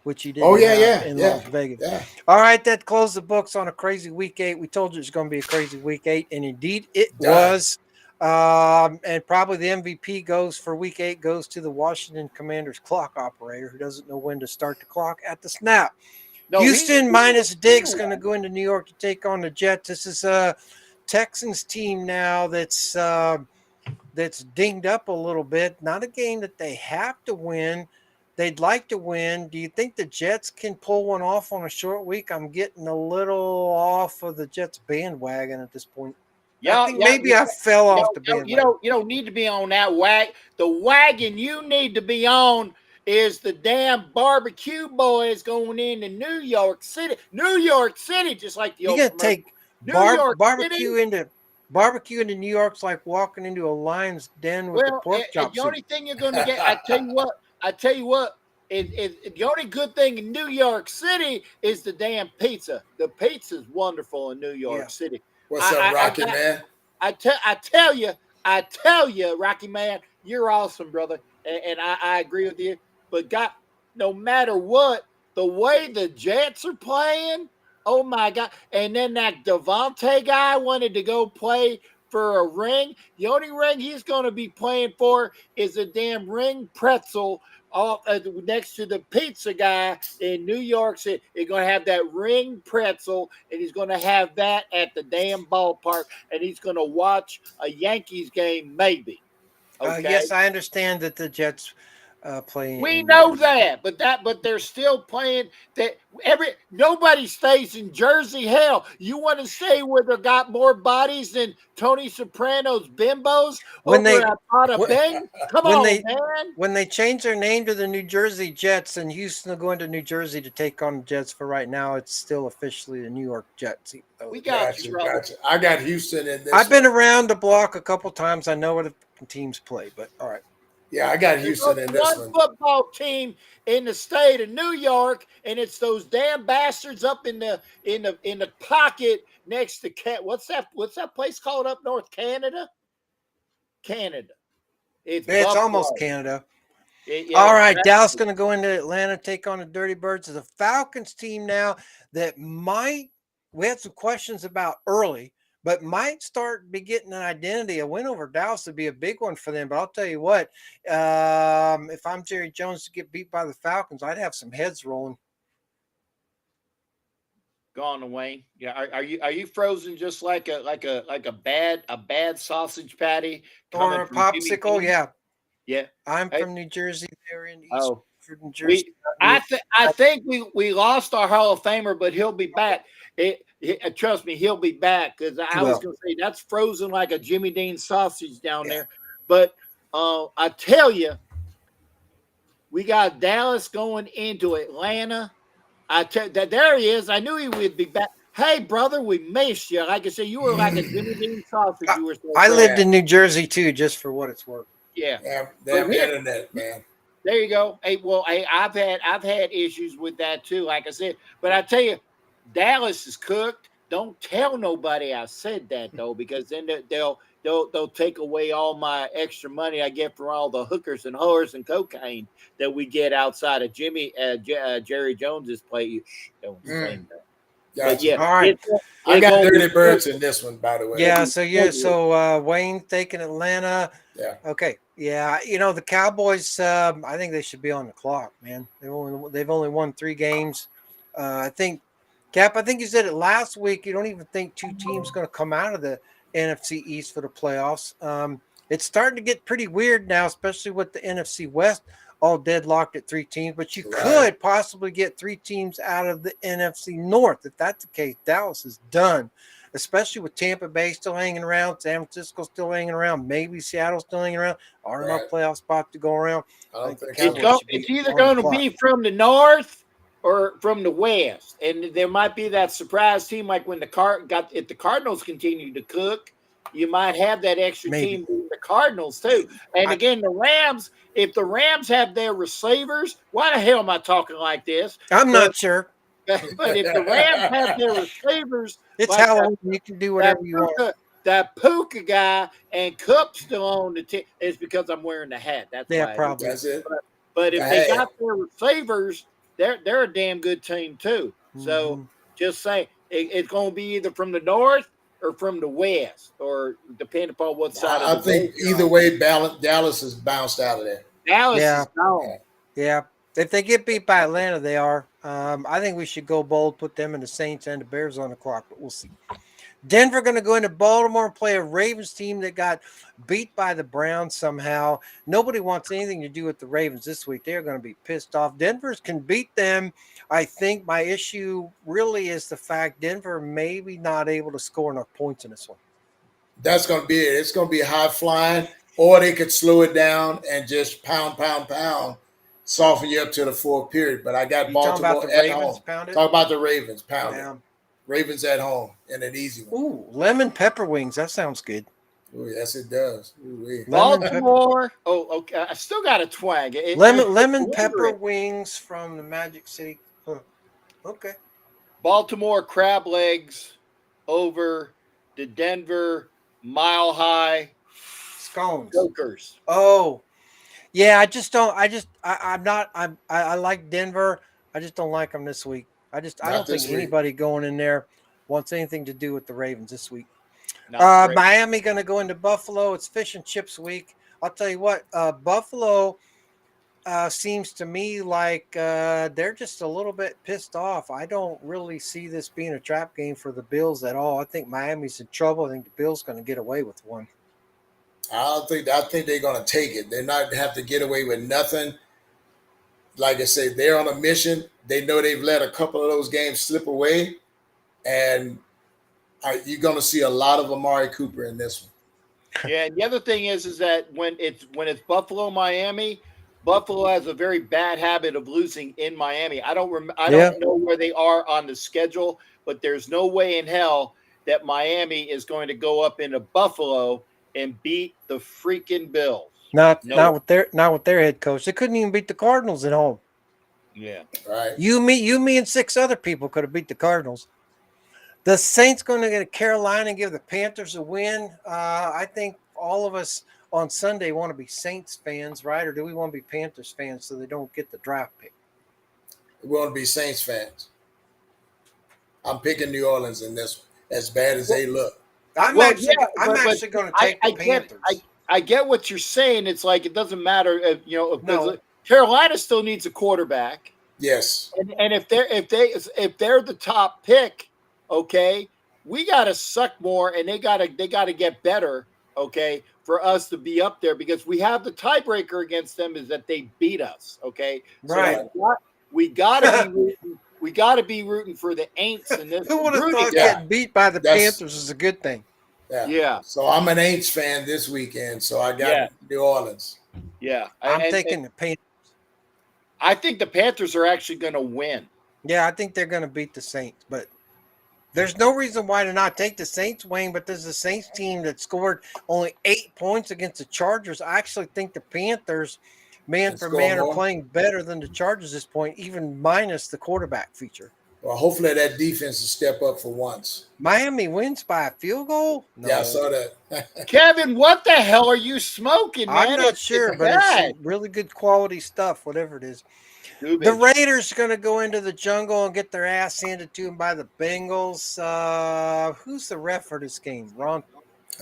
which he did in Las Vegas. Yeah. All right, that closed the books on a crazy week 8. We told you it was going to be a crazy week 8, and indeed it was. And probably the MVP goes for week 8 goes to the Washington Commanders clock operator who doesn't know when to start the clock at the snap. No, Houston minus Diggs going to go into New York to take on the Jets. This is a Texans team now that's dinged up a little bit. Not a game that they have to win, They'd like to win. Do you think the Jets can pull one off on a short week? I'm getting a little off of the Jets bandwagon at this point. I think maybe I fell off the bandwagon. You don't need to be on that wagon. The wagon you need to be on is the damn barbecue boys going into New York City. New York City, just like the You old gotta commercial. take barbecue into New York's like walking into a lion's den with the pork chop the soup. only thing you're going to get, I tell you what, the only good thing in New York City is the damn pizza. The pizza's wonderful in New York City. What's up, Rocky man? I tell you, Rocky man, you're awesome, brother, and I agree with you. But God, no matter what, the way the Jets are playing, oh my God! And then that Devontae guy wanted to go play for a ring. The only ring he's going to be playing for is a damn ring pretzel off next to the pizza guy in New York City. He's going to have that ring pretzel, and he's going to have that at the damn ballpark, and he's going to watch a Yankees game, maybe. Okay? Yes, I understand that the Jets playing. We know that, but they're still playing. That nobody stays in Jersey. Hell, you want to say where they got more bodies than Tony Soprano's bimbos When over they- at Bada Bing? Come when on, they- man. When they change their name to the New Jersey Jets and Houston will go into New Jersey to take on the Jets, for right now, it's still officially the New York Jets. We got you, brother. Gotcha. I got Houston in this. I've been around the block a couple times. I know what the teams play, but all right. Yeah, I got Houston in this One one. football team in the state of New York, and it's those damn bastards up in the pocket next to what's that place called up north? Canada. It's Buffalo. Almost Canada. Yeah, All right, exactly. Dallas going to go into Atlanta, take on the Dirty Birds. It's a Falcons team now that we had some questions about early, but might be getting an identity. A win over Dallas would be a big one for them. But I'll tell you what, if I'm Jerry Jones to get beat by the Falcons, I'd have some heads rolling. Go on, Wayne. Yeah, are you frozen just like a bad sausage patty Or a coming from Jimmy popsicle, Dean? yeah. I'm Hey. from New Jersey. They're in East Oh. New Jersey. I think we lost our Hall of Famer, but he'll be back. Trust me, he'll be back, because I was going to say that's frozen like a Jimmy Dean sausage down there. But I tell you, we got Dallas going into Atlanta. There he is. I knew he would be back. Hey, brother, we missed you. Like I said, you were like a Jimmy Dean sausage. You were so I bad. lived in New Jersey too, just for what it's worth. Yeah. Damn internet, man. There you go. Hey, I've had issues with that too, like I said. But I tell you, Dallas is cooked. Don't tell nobody I said that though, because then they'll take away all my extra money I get for all the hookers and whores and cocaine that we get outside of Jerry Jones's play. Don't say that. But yeah, All right. I got Dirty Birds in this one, by the way. Yeah, so Wayne taking Atlanta. Yeah. Okay. Yeah, the Cowboys. I think they should be on the clock, man. They've only won 3 games. I think, Cap. I think you said it last week. You don't even think 2 teams going to come out of the NFC East for the playoffs. It's starting to get pretty weird now, especially with the NFC West all deadlocked at 3 teams. But you could possibly get 3 teams out of the NFC North. If that's the case, Dallas is done. Especially with Tampa Bay still hanging around, San Francisco still hanging around, maybe Seattle still hanging around. Are no playoff spot to go around. I don't think It's either going to be from the North or from the West, and there might be that surprise team like when if the Cardinals continue to cook, you might have that extra team being the Cardinals too. And again, the Rams. If the Rams have their receivers, why the hell am I talking like this? I'm not sure. But if the Rams have their receivers, it's like Halloween. You can do whatever you want. That Puka guy and Cook's still on the team. It's because I'm wearing the hat. That's why. Probably. That's it. But if they got their receivers, they're a damn good team too. So just say it's going to be either from the North or from the West, or depending upon what side. I think either way, Dallas is bounced out of there. Dallas is gone. Yeah. If they get beat by Atlanta, they are. I think we should go bold, put them and the Saints and the Bears on the clock, but we'll see. Denver going to go into Baltimore and play a Ravens team that got beat by the Browns somehow. Nobody wants anything to do with the Ravens this week. They're going to be pissed off. Denver can beat them. I think my issue really is the fact Denver maybe not able to score enough points in this one. That's going to be it. It's going to be high flying, or they could slow it down and just pound, soften you up to the fourth period. But I got Baltimore at home. Talk about the Ravens, pound it. Ravens at home in an easy one. Ooh, lemon pepper wings. That sounds good. Ooh, yes, it does. Ooh, Baltimore. Oh, okay. I still got a twang. Lemon pepper wings from the Magic City. Huh. Okay. Baltimore crab legs over the Denver Mile High scones. Jokers. Oh, yeah. I like Denver. I just don't like them this week. I don't think anybody going in there wants anything to do with the Ravens this week. Miami going to go into Buffalo. It's fish and chips week. I'll tell you what, Buffalo seems to me like they're just a little bit pissed off. I don't really see this being a trap game for the Bills at all. I think Miami's in trouble. I think the Bills going to get away with one. I think they're going to take it. They're not have to get away with nothing. Like I say, they're on a mission. They know they've let a couple of those games slip away, and you're going to see a lot of Amari Cooper in this one. Yeah, and the other thing is that when it's Buffalo, Miami, Buffalo has a very bad habit of losing in Miami. I don't know where they are on the schedule, but there's no way in hell that Miami is going to go up into Buffalo and beat the freaking Bills. Not with their head coach. They couldn't even beat the Cardinals at home. Yeah. Right. You, me, and 6 other people could have beat the Cardinals. The Saints going to get to Carolina and give the Panthers a win. I think all of us on Sunday want to be Saints fans, right? Or do we want to be Panthers fans so they don't get the draft pick? We want to be Saints fans. I'm picking New Orleans in this one, as bad as they look. I'm actually going to take the Panthers. I get what you're saying. It's like it doesn't matter if Carolina still needs a quarterback. Yes. And if they're the top pick, okay, we got to suck more, and they got to get better, okay, for us to be up there, because we have the tiebreaker against them is that they beat us, okay? Right. So we got to be rooting. We got to be rooting for the Aints in this. Who would have thought getting beat by the Panthers is a good thing? Yeah. So I'm an Aints fan this weekend, so I got New Orleans. Yeah. I'm taking the Panthers. I think the Panthers are actually going to win. Yeah, I think they're going to beat the Saints, but there's no reason why to not take the Saints, Wayne, but there's a Saints team that scored only 8 points against the Chargers. I actually think the Panthers, man for man, are playing better than the Chargers at this point, even minus the quarterback feature. Well, hopefully that defense will step up for once. Miami wins by a field goal? No. Yeah, I saw that. Kevin, what the hell are you smoking, man? I'm not sure, but it's really good quality stuff, whatever it is. The Raiders are going to go into the jungle and get their ass handed to them by the Bengals. Who's the ref for this game? Ron?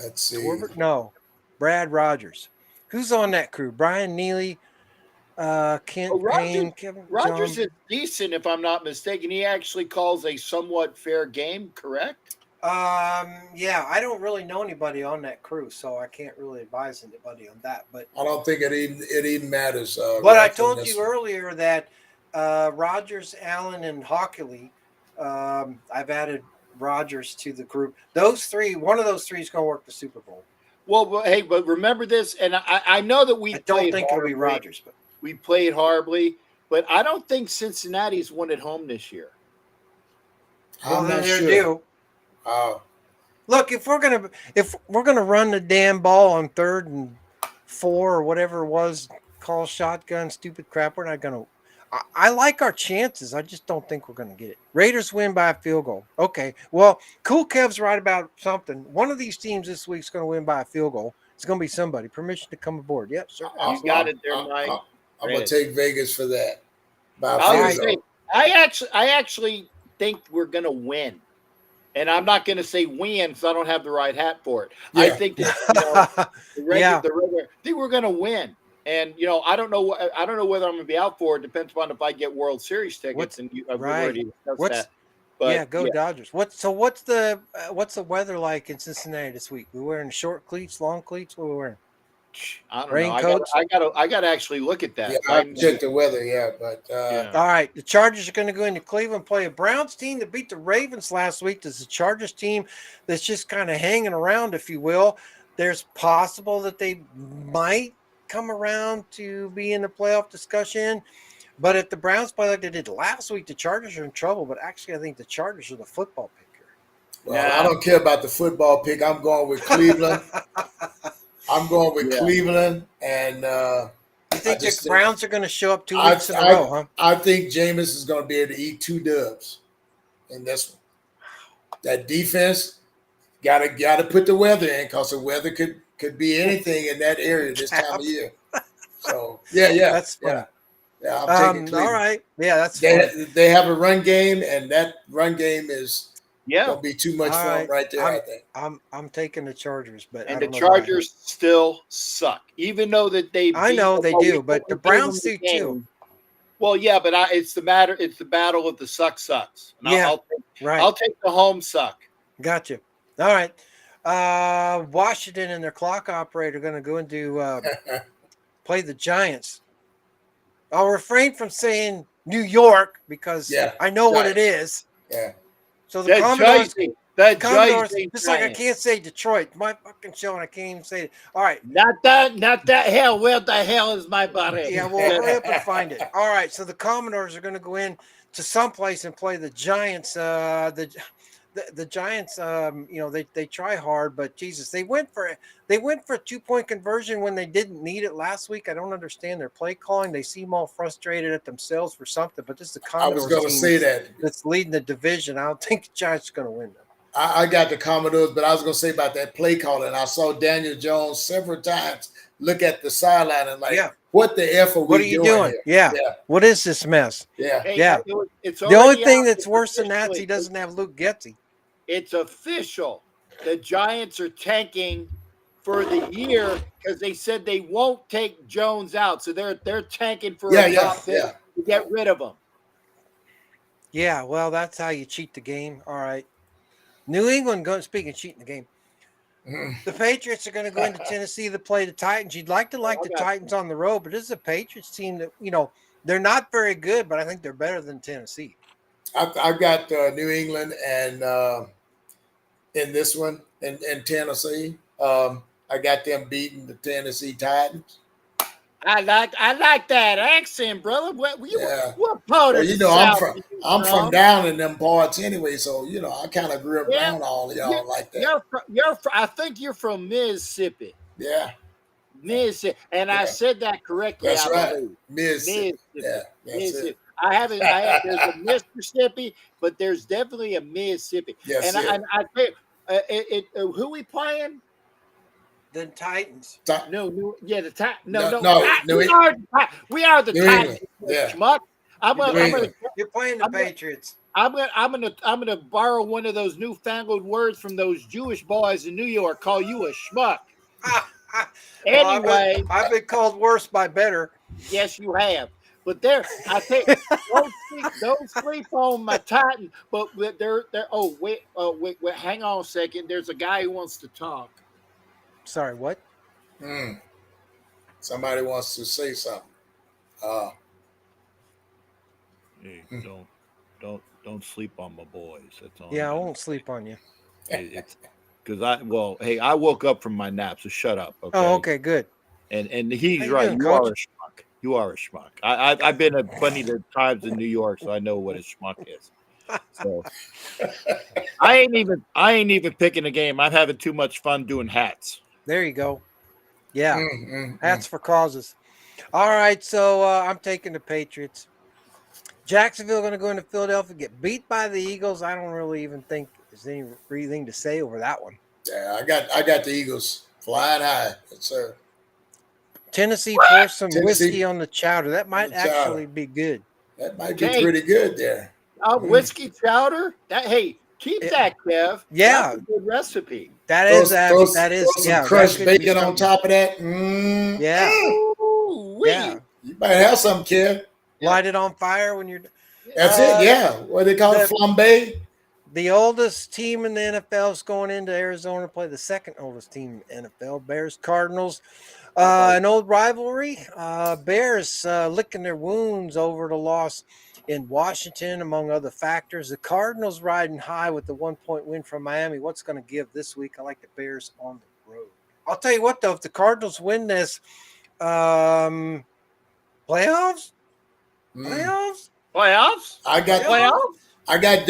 Let's see. Corbett? No, Brad Rogers. Who's on that crew? Brian Neely, Kent Payne, Kevin Rogers John. is decent, if I'm not mistaken. He actually calls a somewhat fair game, correct? Yeah, I don't really know anybody on that crew, so I can't really advise anybody on that. But I don't think it even matters. But I told you earlier that Rogers, Allen, and Hockley, I've added Rogers to the group. Those three, one of those three is going to work the Super Bowl. Well, hey, but remember this, and I know that I don't think it'll be Rogers, but we played horribly, but I don't think Cincinnati's won at home this year. Well, then they're due. Look, if we're gonna run the damn ball on 3rd and 4 or whatever it was, call shotgun, stupid crap, we're not gonna. I like our chances. I just don't think we're gonna get it. Raiders win by a field goal. Okay, well, Cool Kev's right about something. One of these teams this week is gonna win by a field goal. It's gonna be somebody. Permission to come aboard. Yep, sir. You got it there, Mike. I'm gonna take Vegas for that. I actually think we're gonna win. And I'm not going to say win because I don't have the right hat for it. Yeah. I think that I think we're going to win. And I don't know whether I'm going to be out for it. Depends upon if I get World Series tickets. We've already discussed that. But yeah, go Dodgers. What's the weather like in Cincinnati this week? We wearing short cleats, long cleats? What are we wearing? I don't know. Raincoats? I got to actually look at that. Yeah, I Right haven't checked the weather yet, but Yeah. All right, the Chargers are going to go into Cleveland, play a Browns team that beat the Ravens last week. There's a Chargers team that's just kind of hanging around, if you will. There's possible that they might come around to be in the playoff discussion. But if the Browns play like they did last week, the Chargers are in trouble. But actually, I think the Chargers are the football pick here. well, I don't care about the football pick. I'm going with Cleveland. I'm going with Cleveland, and You think just the think- Browns are going to show up 2 weeks in a row, huh? I think Jameis is going to be able to eat 2 dubs in this one. That defense gotta put the weather in, because the weather could be anything in that area this time of year. So yeah, That's fun. yeah. I'm taking Cleveland. All right, yeah, that's fun. They have a run game, and that run game is Yeah. going to be too much All for them right there. I think. I'm taking the Chargers, but I And the don't know why. Chargers still suck, even though that they. I beat know the they Warriors do, but the and gave them Browns the do too. game. Well, yeah, but it's the battle of the sucks. And Yeah. Right. I'll take the home suck. Gotcha. All right. Washington and their clock operator are going to go into play the Giants. I'll refrain from saying New York because I know what it is. Yeah. So the Commodores, Commodores, just like I can't say Detroit. My fucking show, and I can't even say it. All right. Not that hell. Where the hell is my body? Yeah, well, hurry up and find it. All right. So the Commodores are going to go in to someplace and play the Giants. The Giants, they try hard, but Jesus, they went for a 2-point conversion when they didn't need it last week. I don't understand their play calling. They seem all frustrated at themselves for something, but this is the Commodores. I was going to say that that's leading the division. I don't think the Giants are going to win them. I got the Commodores, but I was going to say about that play calling. I saw Daniel Jones several times look at the sideline and what the F are we doing? What are you doing? Here? Yeah. What is this mess? Yeah. Hey, yeah. It's the only thing out. that's worse than that is he doesn't have Luke Getsy. It's official. The Giants are tanking for the year because they said they won't take Jones out, so they're tanking for a top pick to get rid of him. Yeah, well, that's how you cheat the game. All right. New England speaking of cheating the game. The Patriots are going to go into Tennessee to play the Titans. You'd like the Titans on the road, but this is a Patriots team that, they're not very good, but I think they're better than Tennessee. I've got New England and in this one in Tennessee. I got them beating the Tennessee Titans. I like that accent, brother. What part of I'm from down in them parts anyway, so I kind of grew up around all of y'all like that. I think you're from Mississippi. Yeah, Mississippi, and I said that correctly. That's right, Mississippi. Yeah, Mississippi. There's a Mississippi, but there's definitely a Mississippi. Yes, and I tell you, who we playing? The Titans. The Titans. We are the New Titans. Yeah. Schmuck. You're playing the Patriots. I'm gonna borrow one of those newfangled words from those Jewish boys in New York. Call you a schmuck. Anyway, I've been called worse by better. Yes, you have. But I think don't sleep on my Titan. But they're. Oh wait, hang on a second. There's a guy who wants to talk. Sorry, what? Somebody wants to say something. Hey, don't sleep on my boys. That's all. Yeah, I won't sleep on you. It's because I woke up from my nap, so shut up. Okay? Oh, okay, good. And he's you right. doing, You Coach? are a schmuck. You are a schmuck. I've been at plenty of times in New York, so I know what a schmuck is. So I ain't even picking a game. I'm having too much fun doing hats. There you go. Yeah, hats for causes. All right, so I'm taking the Patriots. Jacksonville going to go into Philadelphia, get beat by the Eagles. I don't really even think there's anything to say over that one. Yeah, I got the Eagles flying high. Yes, sir. Tennessee pours some whiskey on the chowder. That might actually be good. That might be pretty good there. Whiskey chowder? Keep that, Kev. Yeah. That's a good recipe. That is some crushed bacon on top of that. Yeah. Yeah. You might have some, kid. Light it on fire when you're. That's it. Yeah. What they call it, flambe. The oldest team in the NFL is going into Arizona to play the second oldest team in the NFL, Bears Cardinals. An old rivalry. Bears licking their wounds over the loss in Washington, among other factors. The Cardinals riding high with the 1-point win from Miami. What's going to give this week? I like the Bears on the road. I'll tell you what, though, if the Cardinals win this, playoffs? Playoffs? Playoffs? I got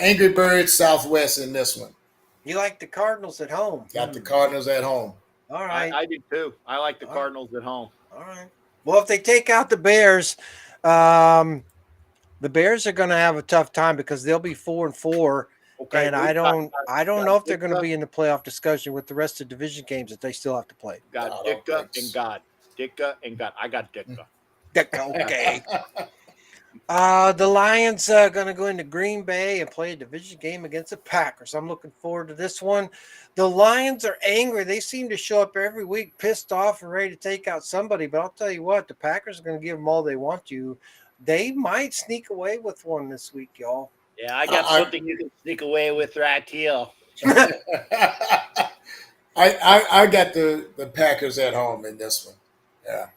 Angry Birds Southwest in this one. You like the Cardinals at home? Got the Cardinals at home. All right. I do too. I like the Cardinals at home. All right. Well, if they take out the Bears, the Bears are going to have a tough time because they'll be 4-4, Okay, and I don't know if they're going to be in the playoff discussion with the rest of the division games that they still have to play. Got Ditka and God. Ditka and God. I got Ditka. Okay. The Lions are going to go into Green Bay and play a division game against the Packers. I'm looking forward to this one. The Lions are angry. They seem to show up every week pissed off and ready to take out somebody. But I'll tell you what, the Packers are going to give them all they want to. They might sneak away with one this week, y'all. Yeah, I got something you can sneak away with right here. I got the Packers at home in this one. Yeah.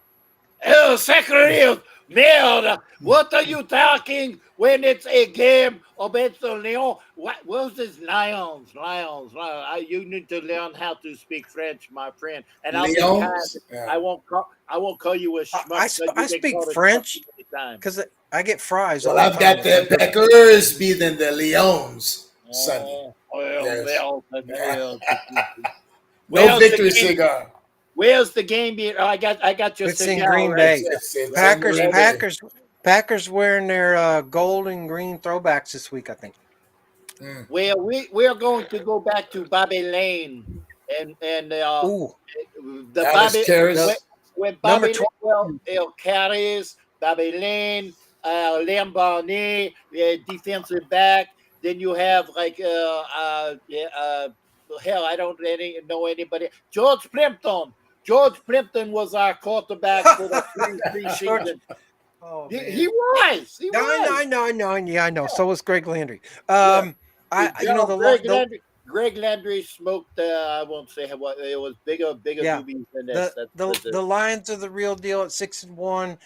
Oh, Sacrilege! Merde! What are you talking when it's a game against the Lions? What was this Lions? You need to learn how to speak French, my friend. And I'll be kind. Yeah. I won't call you a schmuck. I speak French because I get fries. Well, I've got the Packers beating the Lions Sunday. No victory cigar. Where's the game being? I got your It's cigar. in Green right? Bay. Packers wearing their gold and green throwbacks this week, I think. Well, we are going to go back to Bobby Lane and Ooh, the Alice Bobby Karras. when Bobby Number Lane carries Bobby Lane, Liam Barney, defensive back. Then you have like hell, I don't know anybody. George Plimpton. George Plimpton was our quarterback for the three seasons. oh, He was. He was. I know. Yeah, I know. So was Greg Landry. Greg Landry smoked. I won't say what it was. Bigger Yeah. movies than this. The Lions are the real deal at 6-1.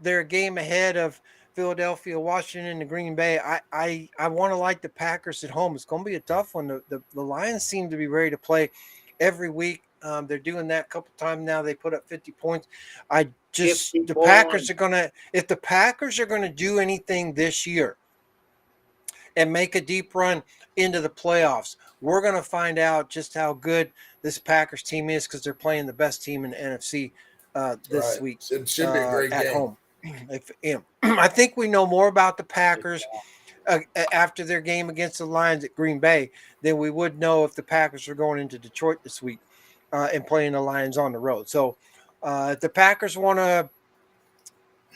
They're a game ahead of Philadelphia, Washington, and Green Bay. I want to like the Packers at home. It's going to be a tough one. The Lions seem to be ready to play every week. They're doing that a couple times now. They put up 50 points. The Packers are going to, if the Packers are going to do anything this year and make a deep run into the playoffs, we're going to find out just how good this Packers team is because they're playing the best team in the NFC this week. It should be a great at game. home. I think we know more about the Packers after their game against the Lions at Green Bay than we would know if the Packers are going into Detroit this week and playing the Lions on the road. So if the Packers want to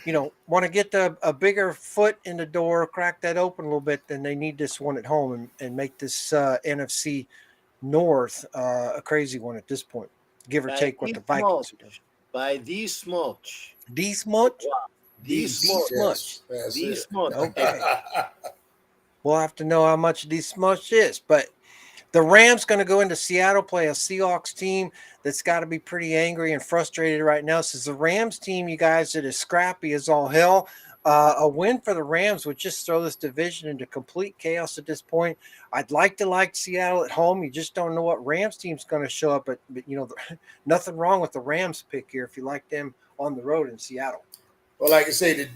get a bigger foot in the door, crack that open a little bit, then they need this one at home and make this NFC North a crazy one at this point, give or take what the Vikings are doing. By this much. This much? This much. This much. Okay. We'll have to know how much this much is. But the Rams going to go into Seattle, play a Seahawks team that's got to be pretty angry and frustrated right now. This is the Rams team, you guys, that is scrappy as all hell. A win for the Rams would just throw this division into complete chaos at this point. I'd like to like Seattle at home. You just don't know what Rams team's going to show up. But nothing wrong with the Rams pick here if you like them on the road in Seattle. Well, like I say,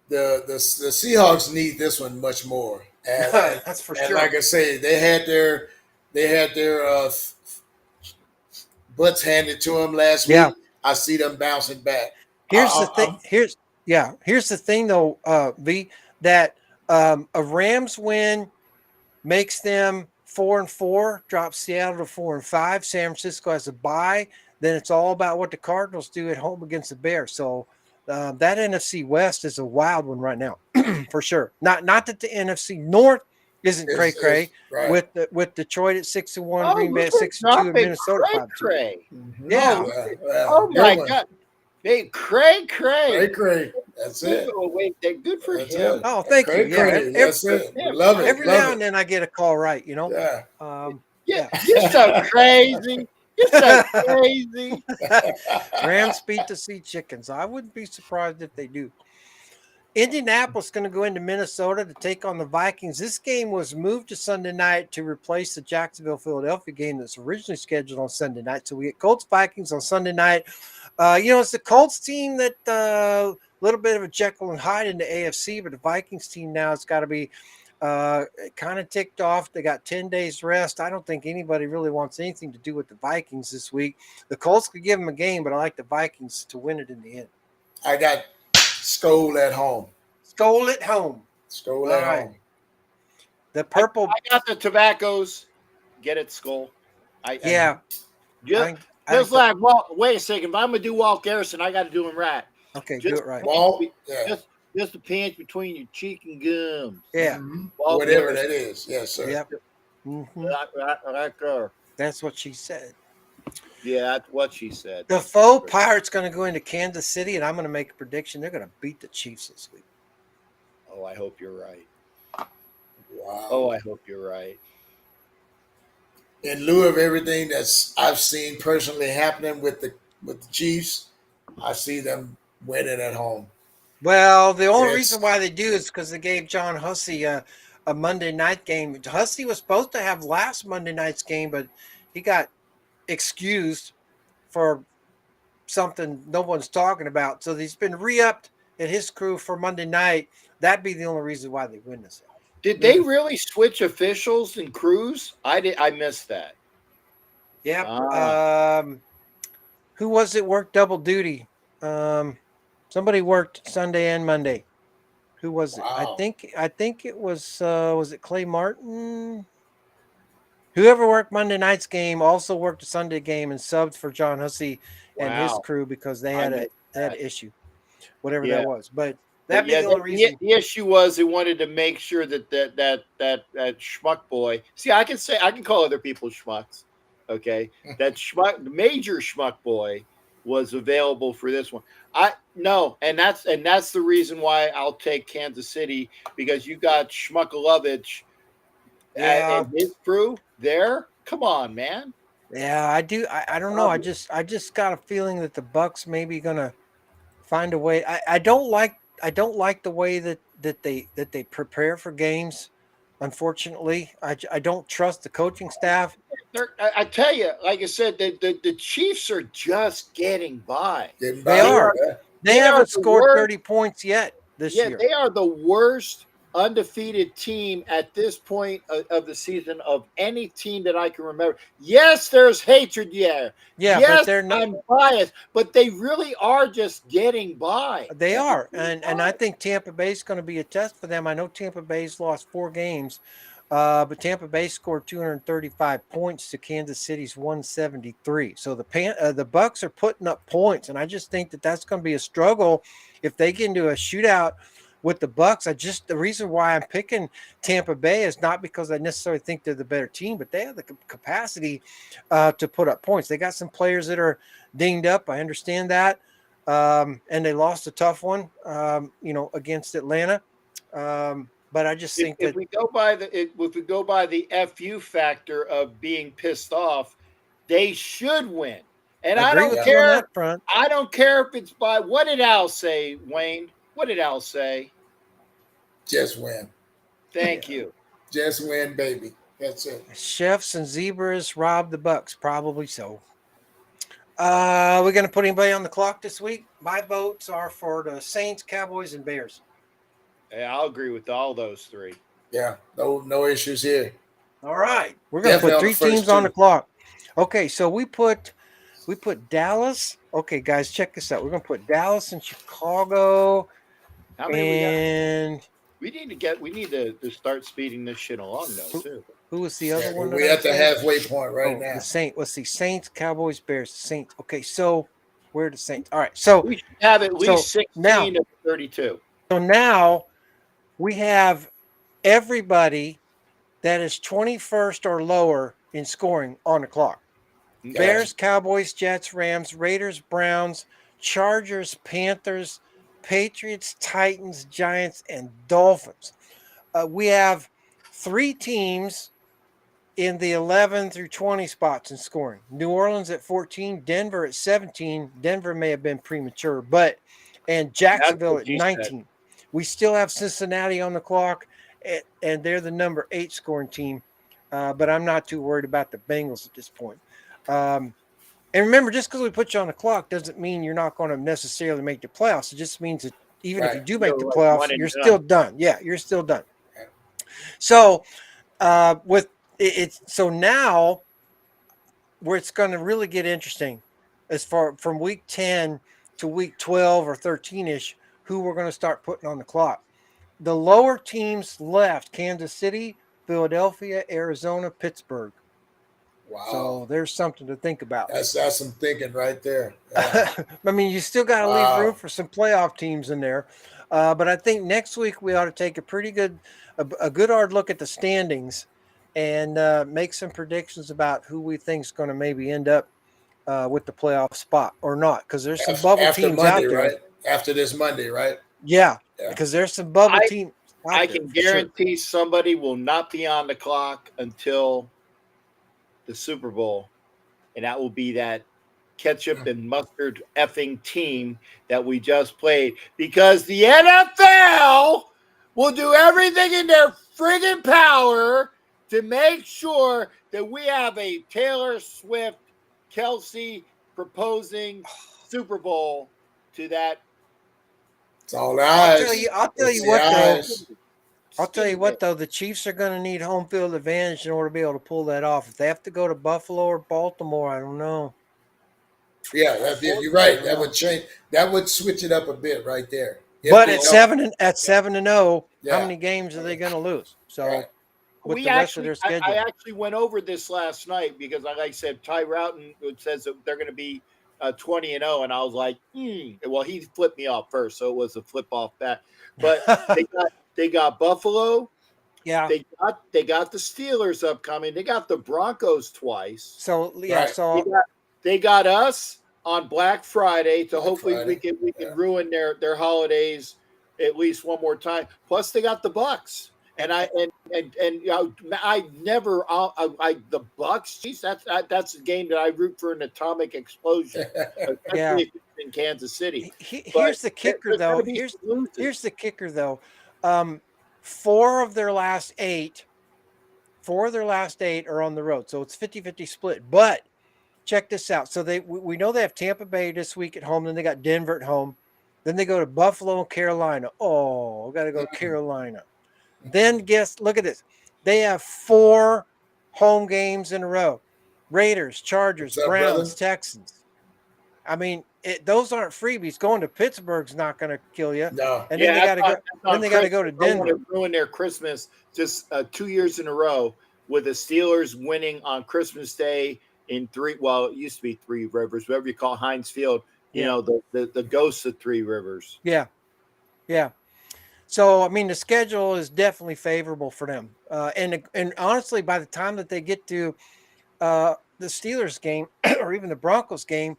the Seahawks need this one much more. And, that's for sure. Like I say, they had their butts handed to them last week. I see them bouncing back. Here's the thing. Here's the thing, though, V, that a Rams win makes them 4-4, drops Seattle to 4-5. San Francisco has a bye. Then it's all about what the Cardinals do at home against the Bears. So that NFC West is a wild one right now, for sure. Not that the NFC North isn't cray-cray, right. with Detroit at 6-1, Green Bay at 6-2, and Minnesota 5-2. Mm-hmm. Yeah. Oh my God. Hey, cray. Cray. That's it. Oh, wait, good for That's him. it. Oh, thank you. Yeah, Credit. That's it. We love it. every Love now it. and then I get a call right, you know. Yeah. Yeah, Yeah. you're so crazy. You're so crazy. Rams beat the Sea Chickens. I wouldn't be surprised if they do. Indianapolis going to go into Minnesota to take on the Vikings. This game was moved to Sunday night to replace the Jacksonville-Philadelphia game that's originally scheduled on Sunday night. So we get Colts-Vikings on Sunday night. It's the Colts team that a little bit of a Jekyll and Hyde in the AFC, but the Vikings team now has got to be kind of ticked off. They got 10 days rest. I don't think anybody really wants anything to do with the Vikings this week. The Colts could give them a game, but I like the Vikings to win it in the end. I got Skol at home. Skol at home. Skol All at right. home. The purple. I got the tobaccos. Get it, Skull. Yeah. Just like, wait a second. If I'm going to do Walt Garrison, I got to do him right. Okay, Just do it right. Walt, yeah. Just the pinch between your cheek and gums. Yeah. Mhm. Walt Whatever Garrison. that is. Yes, sir. Yep. Mhm. Right there. That's what she said. Yeah, that's what she said. The faux Pirates going to go into Kansas City, and I'm going to make a prediction. They're going to beat the Chiefs this week. Oh, I hope you're right. Wow. Oh, I hope you're right. In lieu of everything that's I've seen personally happening with the Chiefs, I see them winning at home. Well, the only Yes. reason why they do is because they gave John Hussey a Monday night game. Hussey was supposed to have last Monday night's game, but he got excused for something no one's talking about. So he's been re-upped at his crew for Monday night. That'd be the only reason why they win this. Did they really switch officials and crews? I missed that. Yeah. Ah. Who was it worked double duty? Somebody worked Sunday and Monday. Who was it? Wow. I think it was it Clay Martin? Whoever worked Monday night's game also worked a Sunday game and subbed for John Hussey and his Wow. crew because they I had missed an that. issue, whatever Yeah. that was. But But that'd be the only reason. the issue was they wanted to make sure that schmuck boy. See, I can call other people schmucks. Okay, that major schmuck boy was available for this one. And that's the reason why I'll take Kansas City, because you got Schmuckalovich and his crew there. Come on, man. Yeah, I do. I don't know. I just got a feeling that the Bucks maybe gonna find a way. I don't like the way that they prepare for games. Unfortunately, I don't trust the coaching staff. I tell you, like I said, the Chiefs are just getting by. They are. Yeah. They They are haven't the scored worst- 30 points yet this year. They are the worst undefeated team at this point of the season of any team that I can remember. Yes, there's hatred. Yeah, yes, but they're not. I'm biased, but they really are just getting by. They are, and I think Tampa Bay is going to be a test for them. I know Tampa Bay's lost 4 games, but Tampa Bay scored 235 points to Kansas City's 173. So the Bucks are putting up points, and I just think that that's going to be a struggle if they get into a shootout with the Bucks. The reason why I'm picking Tampa Bay is not because I necessarily think they're the better team, but they have the capacity to put up points. They got some players that are dinged up. I understand that. And they lost a tough one, against Atlanta. But I just think If we go by the FU factor of being pissed off, they should win. And I agree don't with you on care. that front. I don't care if it's by what did Al say, Wayne? What did Al say? Just win. Thank you. Just win, baby. That's it. Chefs and zebras rob the Bucks, probably so. We're going to put anybody on the clock this week. My votes are for the Saints, Cowboys, and Bears. Yeah, I'll agree with all those three. Yeah. No issues here. All right, we're going to Definitely put on 3 the first teams on 2. the clock. Okay, so we put Dallas. Okay, guys, check this out. We're going to put Dallas and Chicago, How many we got? and We need to start speeding this shit along though too. who was the other one? We're that I at the said? halfway point right now. The Saints. Let's see. Saints, Cowboys, Bears, Saints. Okay, so where are the Saints? All right, so We should have at least 16 now- of 32. So now we have everybody that is 21st or lower in scoring on the clock. Okay. Bears, Cowboys, Jets, Rams, Raiders, Browns, Chargers, Panthers, Patriots, Titans, Giants, and Dolphins. We have 3 teams in the 11 through 20 spots in scoring. New Orleans at 14, Denver at 17. Denver may have been premature, and That's Jacksonville what at you said. 19. We still have Cincinnati on the clock, and they're the number 8 scoring team. But I'm not too worried about the Bengals at this point. And remember, just because we put you on the clock doesn't mean you're not going to necessarily make the playoffs. It just means that even if you Right. do make the You're like playoffs, one and you're done. still done. Yeah, you're still done. So with it's so now where it's going to really get interesting as far from week 10 to week 12 or 13ish, who we're going to start putting on the clock. The lower teams left: Kansas City, Philadelphia, Arizona, Pittsburgh. Wow. So there's something to think about. That's some thinking right there. Yeah. I mean, you still got to leave room for some playoff teams in there. But I think next week we ought to take a good hard look at the standings and make some predictions about who we think is going to maybe end up with the playoff spot or not. Because there's some bubble After teams Monday, out there. right? After this Monday, right? Yeah, Yeah. because there's some bubble teams out I there. can for sure. guarantee somebody will not be on the clock until the Super Bowl, and that will be that ketchup and mustard effing team that we just played, because the NFL will do everything in their friggin' power to make sure that we have a Taylor Swift, Kelsey proposing Super Bowl to that. It's all eyes. I'll tell It's you the what though. eyes. I'll tell you what though, the Chiefs are going to need home field advantage in order to be able to pull that off. If they have to go to Buffalo or Baltimore, I don't know. Yeah, you're right. That would change. That would switch it up a bit right there. But at 7-0, Yeah. how many games are they going to lose? So Right. with the rest of their schedule, I actually went over this last night because, like I said, Ty Routon says that they're going to be 20-0, and I was like, well, he flipped me off first, so it was a flip off that. But they got Buffalo. yeah. They got the Steelers upcoming. They got the Broncos twice. So yeah, Right. so They got us on Black Friday to hopefully Friday. we can ruin their holidays at least one more time. Plus they got the Bucks. And you know, I never the Bucks. Geez, that's a game that I root for an atomic explosion. Yeah. In Kansas City. Here's the kicker though. Here's the kicker though. 4 of their last 8 are on the road. So it's 50-50 split. But check this out. So we know they have Tampa Bay this week at home, then they got Denver at home. Then they go to Buffalo and Carolina. Oh, got to go to Carolina. Then look at this. They have 4 home games in a row. Raiders, Chargers, Browns, Texans. I mean, those aren't freebies. Going to Pittsburgh's not going to kill you. No. And then they got to go. Then they got to go to Denver. They ruin their Christmas just 2 years in a row with the Steelers winning on Christmas Day in 3. Well, it used to be 3 Rivers, whatever you call Heinz Field. You know, the ghost of 3 Rivers. Yeah. So I mean, the schedule is definitely favorable for them. And honestly, by the time that they get to the Steelers game or even the Broncos game,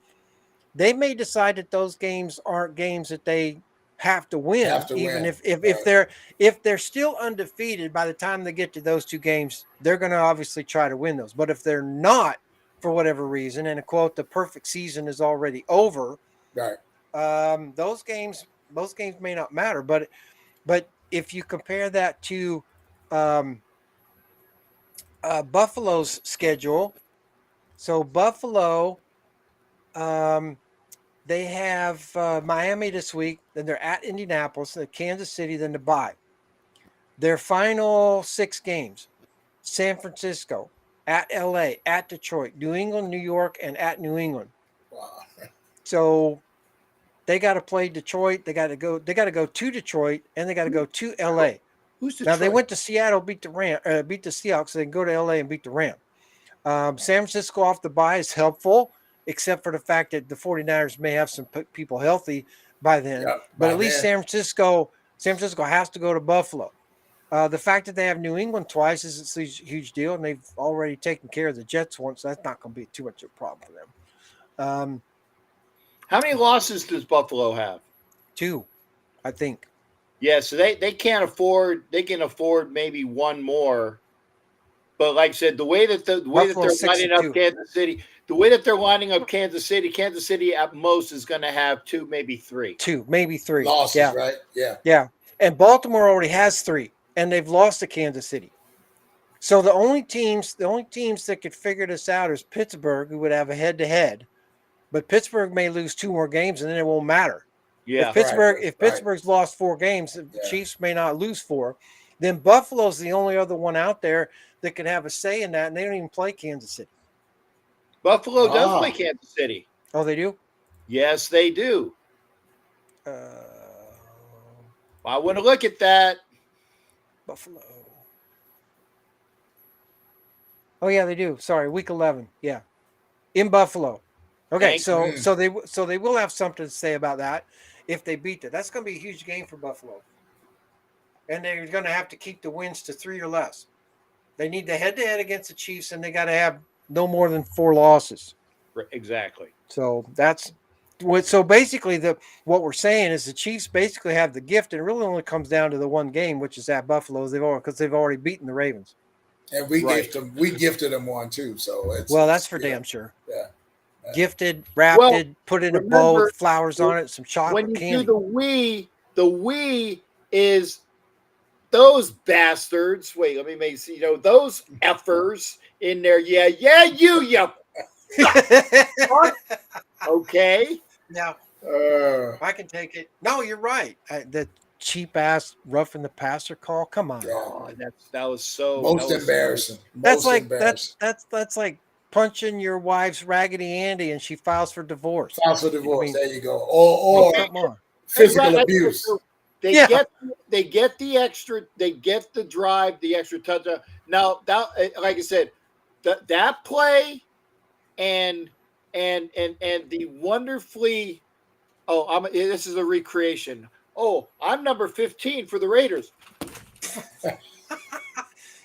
they may decide that those games aren't games that they have to win. If they're still undefeated by the time they get to those 2 games, they're going to obviously try to win those. But if they're not, for whatever reason, and quote, the perfect season is already over, right? Those games may not matter. But if you compare that to Buffalo's schedule, so Buffalo, they have Miami this week, then they're at Indianapolis, then Kansas City, then the bye. Their final 6 games: San Francisco, at LA, at Detroit, New England, New York, and at New England. Wow. So they got to play Detroit. They got to go to Detroit, and they got to go to LA. Who's Detroit? Now they went to Seattle, beat the Seahawks, so they can go to LA and beat the Rams. San Francisco off the bye is helpful, except for the fact that the 49ers may have some people healthy by then. Yeah, but at least San Francisco has to go to Buffalo. The fact that they have New England twice is a huge deal, and they've already taken care of the Jets once, so that's not going to be too much of a problem for them. How many losses does Buffalo have? 2. I think. Yeah, so they can't afford. They can afford maybe one more. But like I said, the way that they're Buffalo's lining up 6-2. Kansas City, the way that they're lining up Kansas City at most is going to have 2, maybe 3. 2, maybe 3. Losses, Yeah. right? Yeah. Yeah. And Baltimore already has 3, and they've lost to Kansas City. So the only teams that could figure this out is Pittsburgh, who would have a head-to-head. But Pittsburgh may lose 2 more games, and then it won't matter. Yeah, If Pittsburgh's lost 4 games, the Chiefs may not lose 4. Then Buffalo's the only other one out there that could have a say in that, and they don't even play Kansas City. Buffalo does play Kansas City. Oh, they do? Yes, they do. I want to look at that. Buffalo. Oh yeah, they do. Sorry, week 11. Yeah, in Buffalo. Okay, so they will have something to say about that if they beat it. That's going to be a huge game for Buffalo, and they're going to have to keep the wins to 3 or less. They need the head-to-head against the Chiefs, and they got to have no more than 4 losses. Exactly. So that's what. So basically, what we're saying is the Chiefs basically have the gift, and it really only comes down to the one game, which is at Buffalo. Because they've already beaten the Ravens. And we gifted them one too. So that's for damn sure. Yeah. Gifted, wrapped, put in a bowl with flowers on it, some chocolate when you candy. Do the we is those bastards. Wait, let me make those effers in there. Yeah, you. Okay. Now, I can take it. No, you're right. The cheap ass roughing the passer call. Come on. Oh, that was so most embarrassing. That's like punching your wife's Raggedy Andy and she files for divorce. There you go. Or come on. Physical abuse. They get the extra. They get the drive, the extra touchdown. Now, that, like I said, that play and the wonderfully. This is a recreation. Oh, I'm number 15 for the Raiders.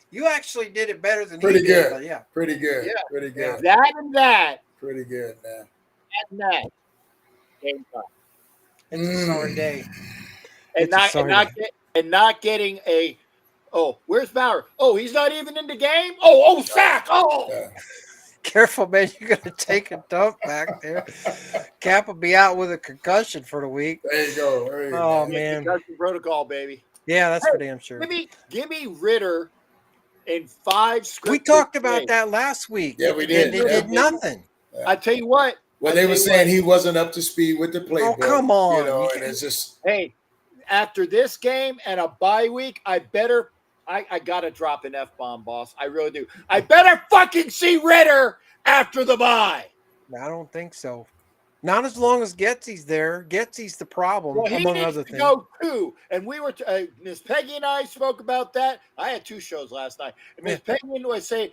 You actually did it better than pretty he good. Did, yeah. Pretty good. Yeah. Pretty good. That and that. Pretty good, man. That and that. It's a sorry day. And not getting a. Oh, where's Bauer? Oh, he's not even in the game. Oh, sack. Oh. Yeah. Careful, man. You're going to take a dump back there. Cap will be out with a concussion for the week. There you go. Oh, man. Concussion protocol, baby. Yeah, that's for damn sure. Give me Ritter in 5 scripted. We talked about that last week. Yeah, we did. They did nothing. Yeah. I tell you what. Well, they were saying he wasn't up to speed with the playbook. Oh, come on. And it's just. Hey, after this game and a bye week, I got to drop an F-bomb, boss. I really do. I better fucking see Ritter after the bye. I don't think so. Not as long as Getsy's there. Getsy's the problem, among other things. Go too. And we were, Miss Peggy and I spoke about that. I had 2 shows last night. And Miss Peggy was saying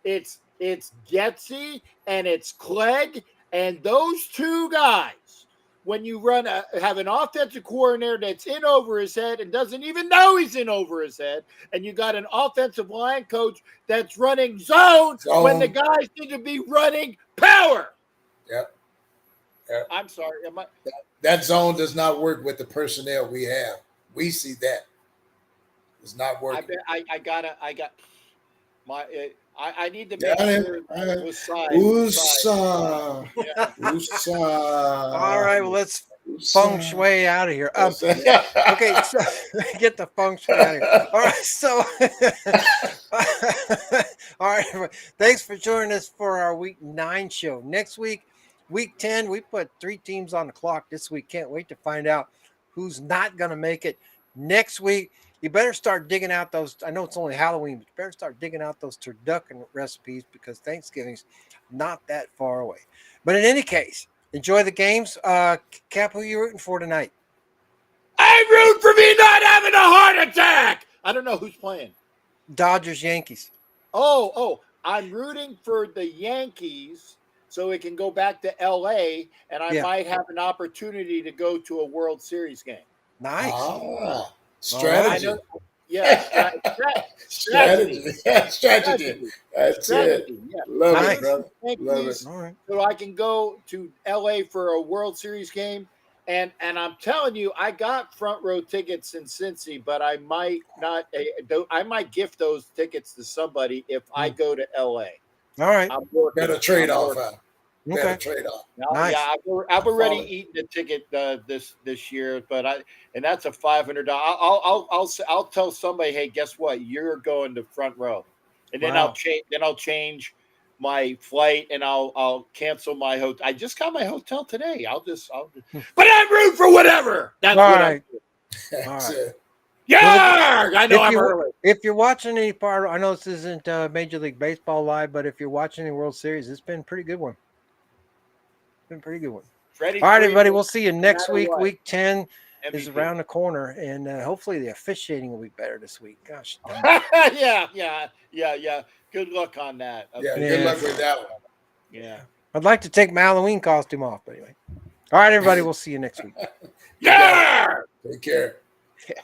it's Getsy and it's Clegg, and those 2 guys. When you have an offensive coordinator that's in over his head and doesn't even know he's in over his head, and you got an offensive line coach that's running zone when the guys need to be running power. Yep. I'm sorry. That zone does not work with the personnel we have. We see that. It's not working. I need to make sure Usa. All right, well, let's feng shui out of here. Okay, so get the feng shui out of here. All right, so all right, thanks for joining us for our week 9 show. Next week, week 10, we put 3 teams on the clock this week. Can't wait to find out who's not going to make it next week. You better start digging out those. I know it's only Halloween, but you better start digging out those turducken recipes because Thanksgiving's not that far away. But in any case, enjoy the games. Cap, who are you rooting for tonight? I root for me not having a heart attack. I don't know who's playing. Dodgers, Yankees. Oh, I'm rooting for the Yankees so it can go back to L.A. and I might have an opportunity to go to a World Series game. Nice. Strategy. Strategy. Strategy. That's it. Yeah. Love it, brother. Love it. So I can go to LA for a World Series game And I'm telling you, I got front row tickets in Cincy, but I might not. I might gift those tickets to somebody if I go to LA. All right. I'm working. Better trade I'm off. working. Better Okay. trade off. No, Nice. yeah, I've already Follow. eaten a ticket this year, but that's a $500. I'll tell somebody, hey, guess what? You're going to front row, and then Wow. I'll change my flight and I'll cancel my hotel. I just got my hotel today. But I'm rooting for whatever. That's All what right. I'm. All That's right. it. Yeah, I know If I'm you- early. If you're watching any part, I know this isn't Major League Baseball live, but if you're watching the World Series, it's been a pretty good one. Been a pretty good one. Freddie All right, Freeman, everybody. We'll see you next matter week. what, Week 10 is MVP. around the corner, and hopefully the officiating will be better this week. Gosh, dang. yeah. Good luck on that. Yeah, Okay. good luck with that one. Yeah. I'd like to take my Halloween costume off, but anyway. All right, everybody. We'll see you next week. Yeah. Take care. Yeah.